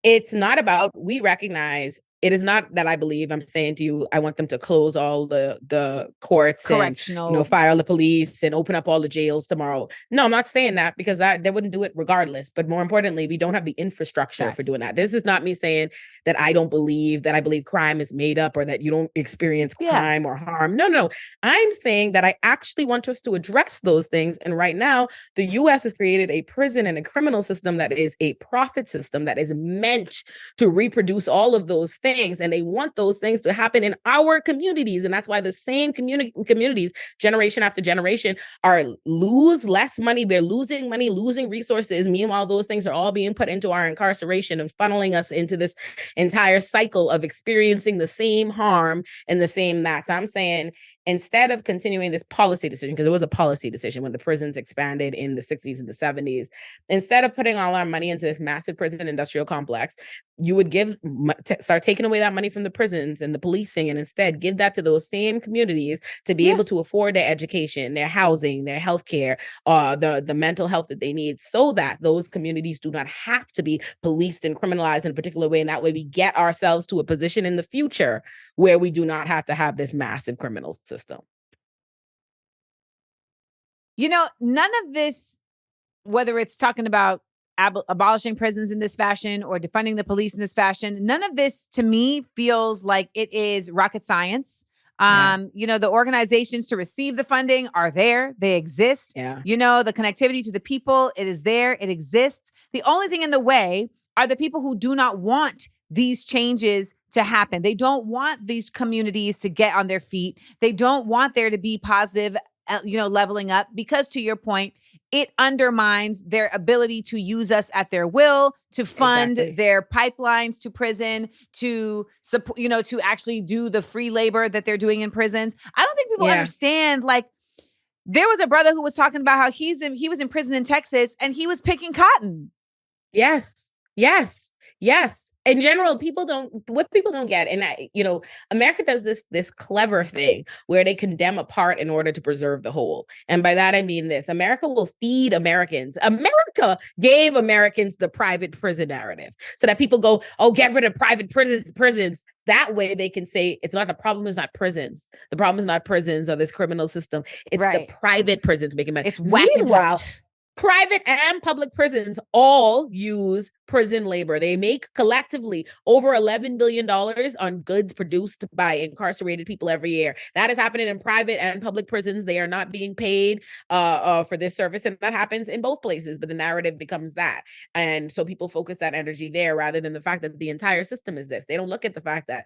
It's not about, we recognize, it is not that I believe, I'm saying to you, I want them to close all the courts and fire the police and open up all the jails tomorrow. No, I'm not saying that because they wouldn't do it regardless. But more importantly, we don't have the infrastructure for doing that. This is not me saying that I believe crime is made up or that you don't experience crime or harm. No. I'm saying that I actually want us to address those things. And right now, the U.S. has created a prison and a criminal system that is a profit system that is meant to reproduce all of those things. things, and they want those things to happen in our communities. And that's why the same communities, generation after generation, are lose less money. They're losing money, losing resources. Meanwhile, those things are all being put into our incarceration and funneling us into this entire cycle of experiencing the same harm and the same that. So I'm saying, instead of continuing this policy decision, because it was a policy decision when the prisons expanded in the 60s and the 70s, instead of putting all our money into this massive prison industrial complex, you would start taking away that money from the prisons and the policing, and instead give that to those same communities to be able to afford their education, their housing, their healthcare, the mental health that they need, so that those communities do not have to be policed and criminalized in a particular way. And that way we get ourselves to a position in the future where we do not have to have this massive criminal system. None of this, whether it's talking about abolishing prisons in this fashion or defunding the police in this fashion, none of this to me feels like it is rocket science. The organizations to receive the funding are there. They exist. Yeah. The connectivity to the people, it is there. It exists. The only thing in the way are the people who do not want these changes to happen. They don't want these communities to get on their feet. They don't want there to be positive, leveling up, because to your point, it undermines their ability to use us at their will, to fund their pipelines to prison, to support, to actually do the free labor that they're doing in prisons. I don't think people understand. Like, there was a brother who was talking about how he was in prison in Texas and he was picking cotton. Yes. In general, people don't get, and America does this clever thing where they condemn a part in order to preserve the whole. And by that, I mean this: America will feed Americans. America gave Americans the private prison narrative so that people go, oh, get rid of private prisons. That way they can say the problem is not prisons. The problem is not prisons or this criminal system. It's the private prisons making money. It's whacking. Meanwhile, private and public prisons all use prison labor. They make collectively over $11 billion on goods produced by incarcerated people every year. That is happening in private and public prisons. They are not being paid for this service. And that happens in both places, but the narrative becomes that. And so people focus that energy there rather than the fact that the entire system is this. They don't look at the fact that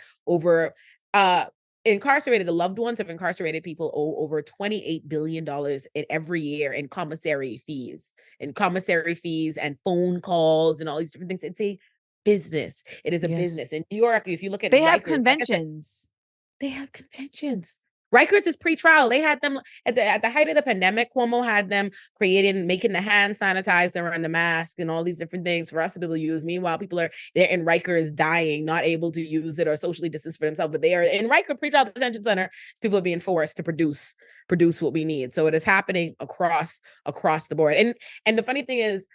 the loved ones of incarcerated people owe over $28 billion in every year in commissary fees and phone calls and all these different things. It's a business. It is a business. In New York, if you look at they have conventions. Rikers is pre-trial. They had them at the height of the pandemic. Cuomo had them making the hand sanitizer and the mask and all these different things for us to be able to use. Meanwhile, they're in Rikers dying, not able to use it or socially distance for themselves. But they are in Rikers pre-trial detention center. People are being forced to produce what we need. So it is happening across the board. And the funny thing is,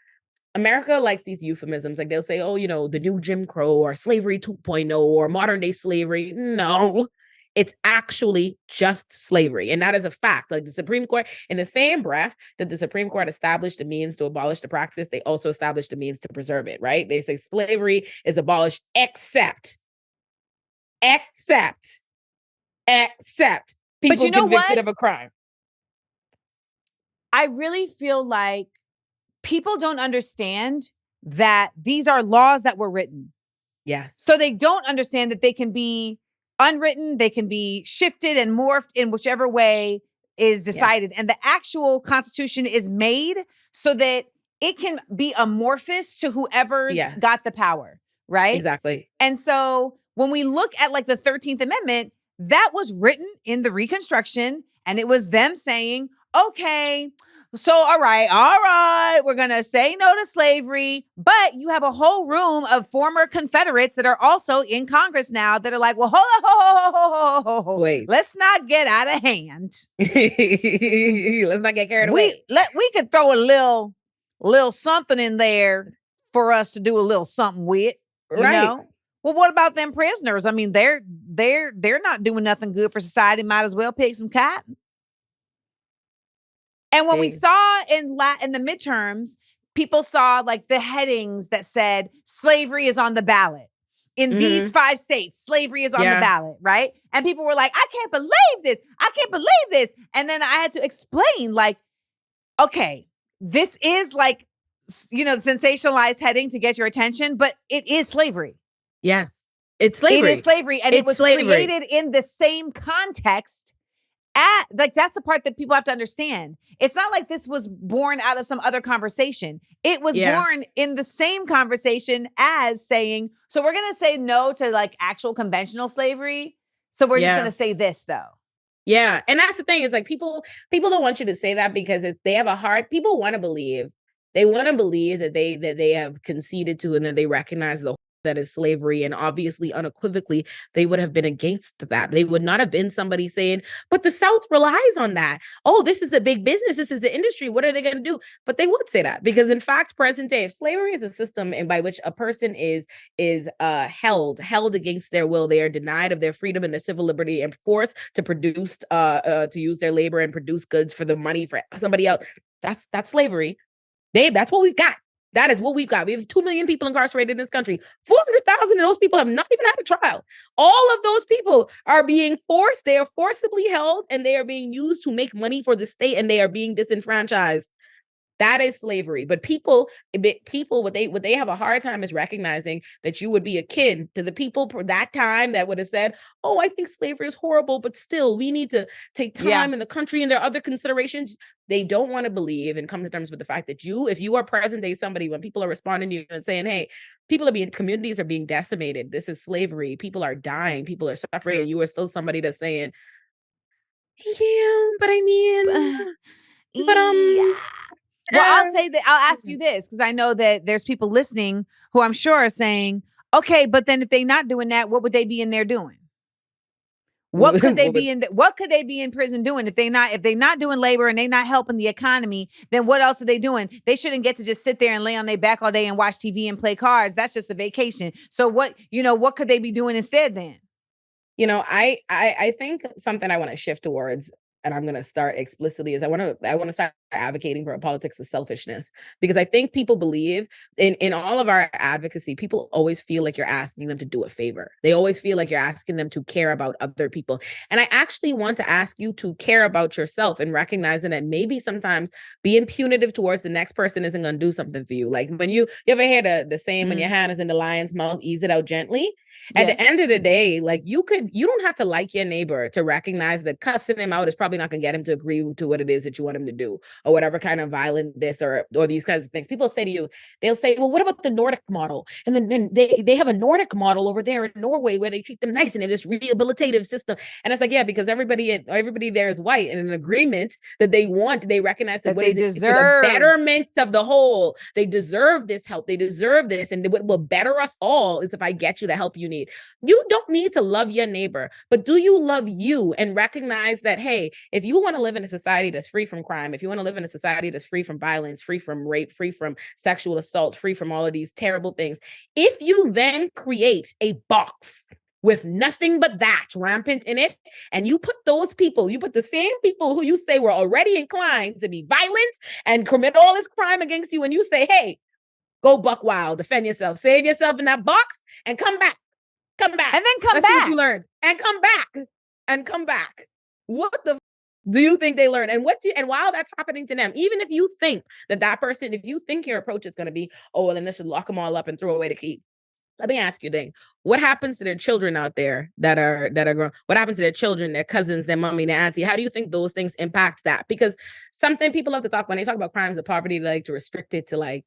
America likes these euphemisms. Like, they'll say, oh, the new Jim Crow or slavery 2.0 or modern day slavery. No. It's actually just slavery. And that is a fact. Like, the Supreme Court, in the same breath that the Supreme Court established the means to abolish the practice, they also established the means to preserve it, right? They say slavery is abolished except people convicted of a crime. I really feel like people don't understand that these are laws that were written. Yes. So they don't understand that they can be unwritten, they can be shifted and morphed in whichever way is decided. And the actual Constitution is made so that it can be amorphous to whoever's got the power, right? Exactly. And so when we look at like the 13th Amendment, that was written in the Reconstruction, and it was them saying, okay, so, all right, we're going to say no to slavery, but you have a whole room of former Confederates that are also in Congress now that are like, well, hold on. Wait. Let's not get out of hand. Let's not get carried away. We could throw a little something in there for us to do a little something with, you know? Well, what about them prisoners? I mean, they're not doing nothing good for society. Might as well pick some cotton. And when we saw in the midterms, people saw like the headings that said slavery is on the ballot. In these 5 states, slavery is on the ballot, right? And people were like, I can't believe this. I can't believe this. And then I had to explain, like, okay, this is like, sensationalized heading to get your attention, but it is slavery. Yes. It's slavery. It is slavery. And it was created in the same context. That's the part that people have to understand. It's not like this was born out of some other conversation. It was born in the same conversation as saying, so we're going to say no to like actual conventional slavery. So we're just going to say this though. Yeah. And that's the thing is like people don't want you to say that because if they have a heart, people want to believe. They want to believe that they have conceded to and that they recognize the that is slavery. And obviously, unequivocally, they would have been against that. They would not have been somebody saying, but the South relies on that. Oh, this is a big business. This is an industry. What are they going to do? But they would say that because in fact, present day, if slavery is a system and by which a person is held against their will, they are denied of their freedom and their civil liberty and forced to produce, to use their labor and produce goods for the money for somebody else. That's slavery. That's what we've got. That is what we've got. We have 2 million people incarcerated in this country. 400,000 of those people have not even had a trial. All of those people are being forced. They are forcibly held and they are being used to make money for the state and they are being disenfranchised. That is slavery. But people, what they have a hard time is recognizing that you would be a kid to the people for that time that would have said, oh, I think slavery is horrible, but still we need to take time in the country and there are other considerations. They don't want to believe and come to terms with the fact that if you are present day somebody, when people are responding to you and saying, hey, communities are being decimated. This is slavery. People are dying. People are suffering. And you are still somebody that's saying, yeah, but I mean, Well, I'll say that I'll ask you this because I know that there's people listening who I'm sure are saying, okay, but then if they're not doing that, what would they be in there doing? What could they be in prison doing if they're not doing labor and they're not helping the economy? Then what else are they doing? They shouldn't get to just sit there and lay on their back all day and watch TV and play cards. That's just a vacation. So what could they be doing instead then? I think something I want to shift towards, and I'm going to start explicitly, is I want to start advocating for a politics of selfishness, because I think people believe in all of our advocacy, people always feel like you're asking them to do a favor. They always feel like you're asking them to care about other people. And I actually want to ask you to care about yourself and recognizing that maybe sometimes being punitive towards the next person isn't going to do something for you. Like when you ever hear the saying, when your hand is in the lion's mouth, ease it out gently. At the end of the day, like you don't have to like your neighbor to recognize that cussing him out is probably not going to get him to agree to what it is that you want him to do, or whatever kind of violent this or these kinds of things. People say to you, they'll say, well, what about the Nordic model? And then they have a Nordic model over there in Norway where they treat them nice and they have this rehabilitative system. And it's like, yeah, because everybody there is white and an agreement that they recognize that what they deserve, for the betterment of the whole. They deserve this help. They deserve this. And what will better us all is if I get you the help you need. You don't need to love your neighbor, but do you love you and recognize that, hey, if you want to live in a society that's free from crime, if you want to live in a society that's free from violence, free from rape, free from sexual assault, free from all of these terrible things, if you then create a box with nothing but that rampant in it, and you put the same people who you say were already inclined to be violent and commit all this crime against you, and you say, hey, go buck wild, defend yourself, save yourself in that box, and come back. And then come back. See what you learned. And come back. What the do you think they learn? And while that's happening to them, even if you think that person, if you think your approach is going to be, oh, well, then let's just lock them all up and throw away the key. Let me ask you a thing. What happens to their children out there that are grown? What happens to their children, their cousins, their mommy, their auntie? How do you think those things impact that? Because something people love to talk, when they talk about crimes of poverty, they like to restrict it to like,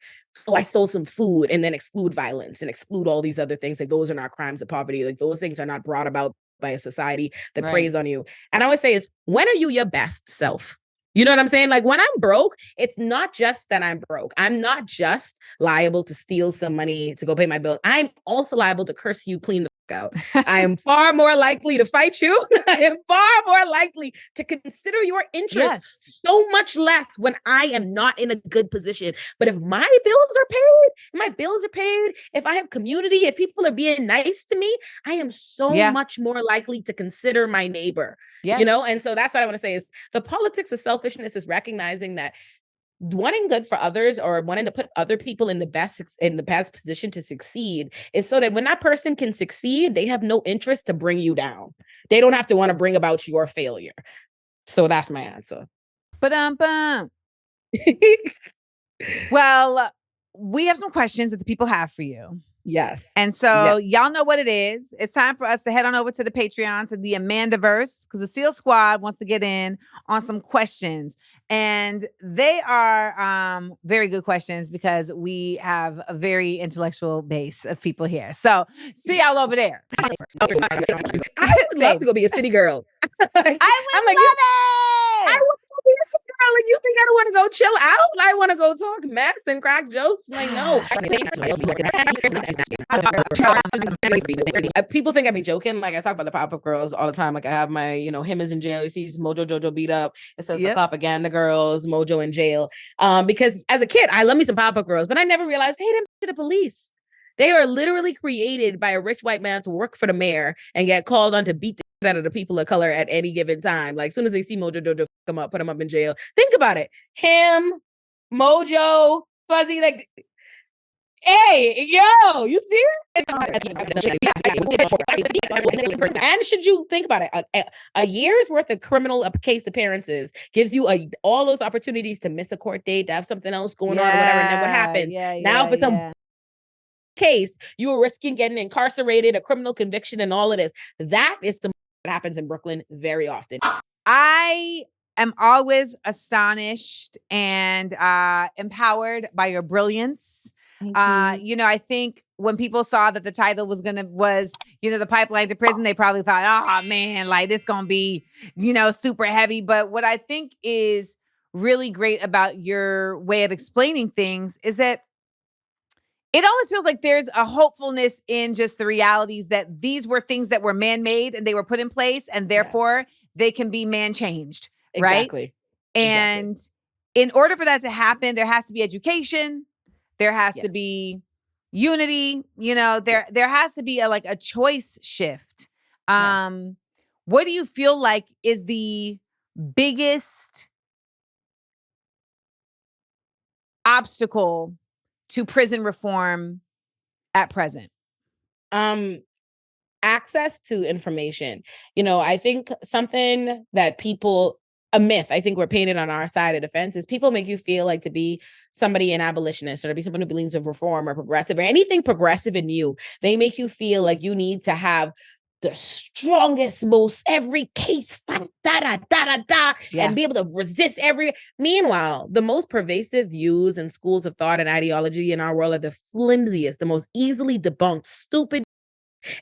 oh, I stole some food, and then exclude violence and exclude all these other things. Like those are not crimes of poverty. Like those things are not brought about by a society that preys on you. And I always say is, when are you your best self? You know what I'm saying? Like when I'm broke, it's not just that I'm broke. I'm not just liable to steal some money to go pay my bill. I'm also liable to curse you clean the fuck out. I am far more likely to fight you. I am far more likely to consider your interests so much less when I am not in a good position. But if my bills are paid, if I have community, if people are being nice to me, I am so much more likely to consider my neighbor. Yes. And so that's what I want to say is the politics of selfishness is recognizing that wanting good for others or wanting to put other people in the best position to succeed is so that when that person can succeed, they have no interest to bring you down. They don't have to want to bring about your failure. So that's my answer. Well, we have some questions that the people have for you. Yes. And so y'all know what it is. It's time for us to head on over to the Patreon, to the Amandaverse, because the SEAL Squad wants to get in on some questions. And they are very good questions because we have a very intellectual base of people here. So see y'all over there. I would love to go be a city girl. I would love it. I want to be a city girl, and you think I don't want to go chill out? I want to go talk mess and crack jokes. Like, no. People think I be joking. Like, I talk about the pop-up girls all the time. Like, I have my, him is in jail. You see Mojo Jojo beat up. It says the propaganda girls, Mojo in jail. Because as a kid, I love me some pop-up girls, but I never realized, hey, them to the police. They are literally created by a rich white man to work for the mayor and get called on to beat the shit out of the people of color at any given time. Like, as soon as they see Mojo Jojo come up, put him up in jail. Think about it. Him, Mojo, Fuzzy, like, hey, yo, you see it? And should you think about it, a year's worth of criminal case appearances gives you all those opportunities to miss a court date, to have something else going on or whatever. And then what happens? Now for some case, you are risking getting incarcerated, a criminal conviction, and all of this. That is what happens in Brooklyn very often. I am always astonished and empowered by your brilliance. I think when people saw that the title was the pipeline to prison, they probably thought, oh man, like this gonna be, super heavy. But what I think is really great about your way of explaining things is that it always feels like there's a hopefulness in just the realities that these were things that were man-made and they were put in place, and therefore they can be man-changed, right? Exactly. And in order for that to happen, there has to be education. There has to be unity. There has to be a choice shift. What do you feel like is the biggest obstacle to prison reform at present? Access to information. I think something that a myth I think we're painted on our side of the fence is people make you feel like to be somebody an abolitionist or to be someone who believes in reform or progressive or anything progressive in you. They make you feel like you need to have the strongest, most every case fight, and be able to resist every. Meanwhile, the most pervasive views and schools of thought and ideology in our world are the flimsiest, the most easily debunked, stupid.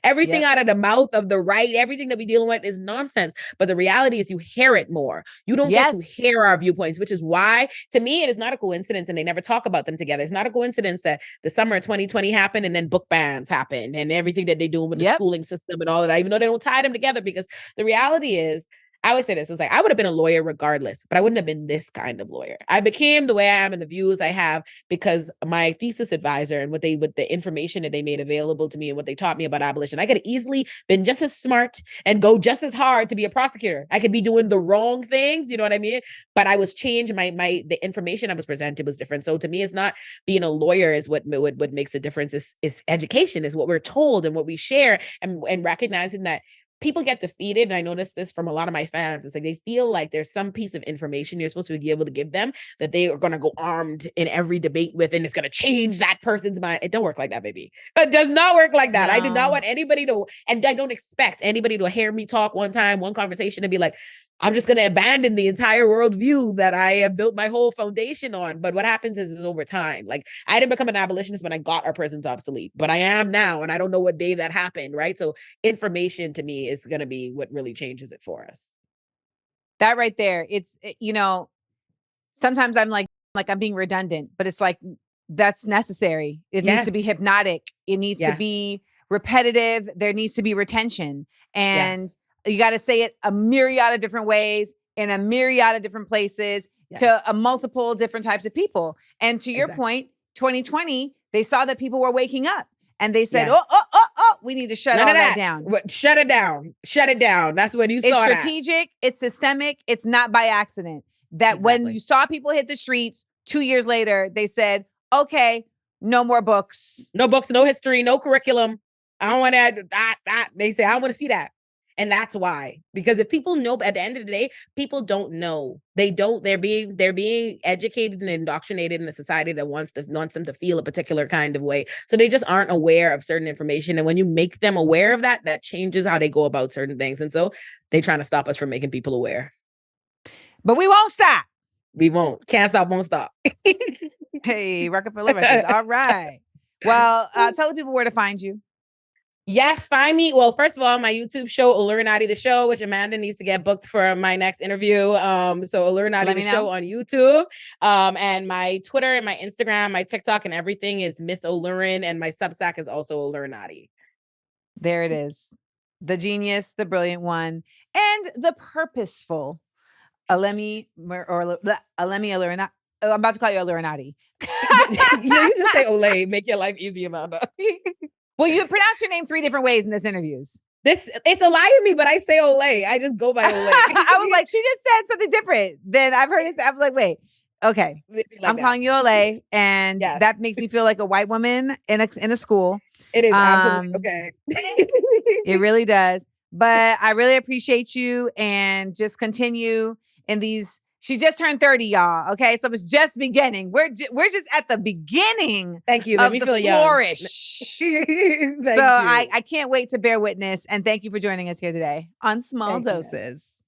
Everything out of the mouth of the right, everything that we dealing with is nonsense. But the reality is you hear it more. You don't get to hear our viewpoints, which is why, to me, it is not a coincidence, and they never talk about them together. It's not a coincidence that the summer of 2020 happened and then book bans happened and everything that they do with the schooling system and all of that, even though they don't tie them together, because the reality is, I always say this, it's like, I would have been a lawyer regardless, but I wouldn't have been this kind of lawyer. I became the way I am and the views I have because my thesis advisor and with the information that they made available to me and what they taught me about abolition, I could have easily been just as smart and go just as hard to be a prosecutor. I could be doing the wrong things, you know what I mean? But I was changed. The information I was presented was different. So to me, it's not being a lawyer is what makes a difference. Is education, is what we're told and what we share, and recognizing that people get defeated. And I noticed this from a lot of my fans. It's like they feel like there's some piece of information you're supposed to be able to give them that they are going to go armed in every debate with, and it's going to change that person's mind. It don't work like that, baby. It does not work like that. No. I do not want anybody to, and I don't expect anybody to hear me talk one time, one conversation, and be like, I'm just going to abandon the entire worldview that I have built my whole foundation on. But what happens is over time. Like, I didn't become an abolitionist when I got our prisons obsolete, but I am now, and I don't know what day that happened, right? So information to me is going to be what really changes it for us. That right there, it's, sometimes I'm like I'm being redundant, but it's like, that's necessary. It needs to be hypnotic. It needs to be repetitive. There needs to be retention. And you got to say it a myriad of different ways in a myriad of different places to a multiple different types of people. And to your point, 2020, they saw that people were waking up and they said, we need to shut all that down. Shut it down. Shut it down. That's when you saw It's strategic. It's systemic. It's not by accident. That when you saw people hit the streets 2 years later, they said, okay, no more books. No books, no history, no curriculum. I don't want that. They say, I want to see that. And that's why, because if people know, at the end of the day, people don't know. They're being educated and indoctrinated in a society that wants them to feel a particular kind of way. So they just aren't aware of certain information. And when you make them aware of that, that changes how they go about certain things. And so they're trying to stop us from making people aware. But we won't stop. We won't. Can't stop, won't stop. Hey, Rockefeller Records. All right. Well, tell the people where to find you. Yes, find me. Well, first of all, my YouTube show, Olurin the Show, which Amanda needs to get booked for my next interview. So Olurin the Show on YouTube. And my Twitter and my Instagram, my TikTok and everything is Miss Olurin. And my Substack is also Olurin. There it is. The genius, the brilliant one, and the purposeful Olayemi Olurin. I'm about to call you Olurin. You just say Olay, make your life easy, Amanda. Well, you pronounce your name 3 different ways in this interviews. It's Olayemi, but I say Olay. I just go by Olay. I was like, she just said something different than I've heard it. I'm like, wait, okay. I'm calling you Olay, and that makes me feel like a white woman in a school. It is absolutely okay. It really does. But I really appreciate you, and just continue in these. She just turned 30, y'all. Okay, so it's just beginning. We're just at the beginning. Thank you. Let me feel flourish. So I can't wait to bear witness. And thank you for joining us here today on Small Doses.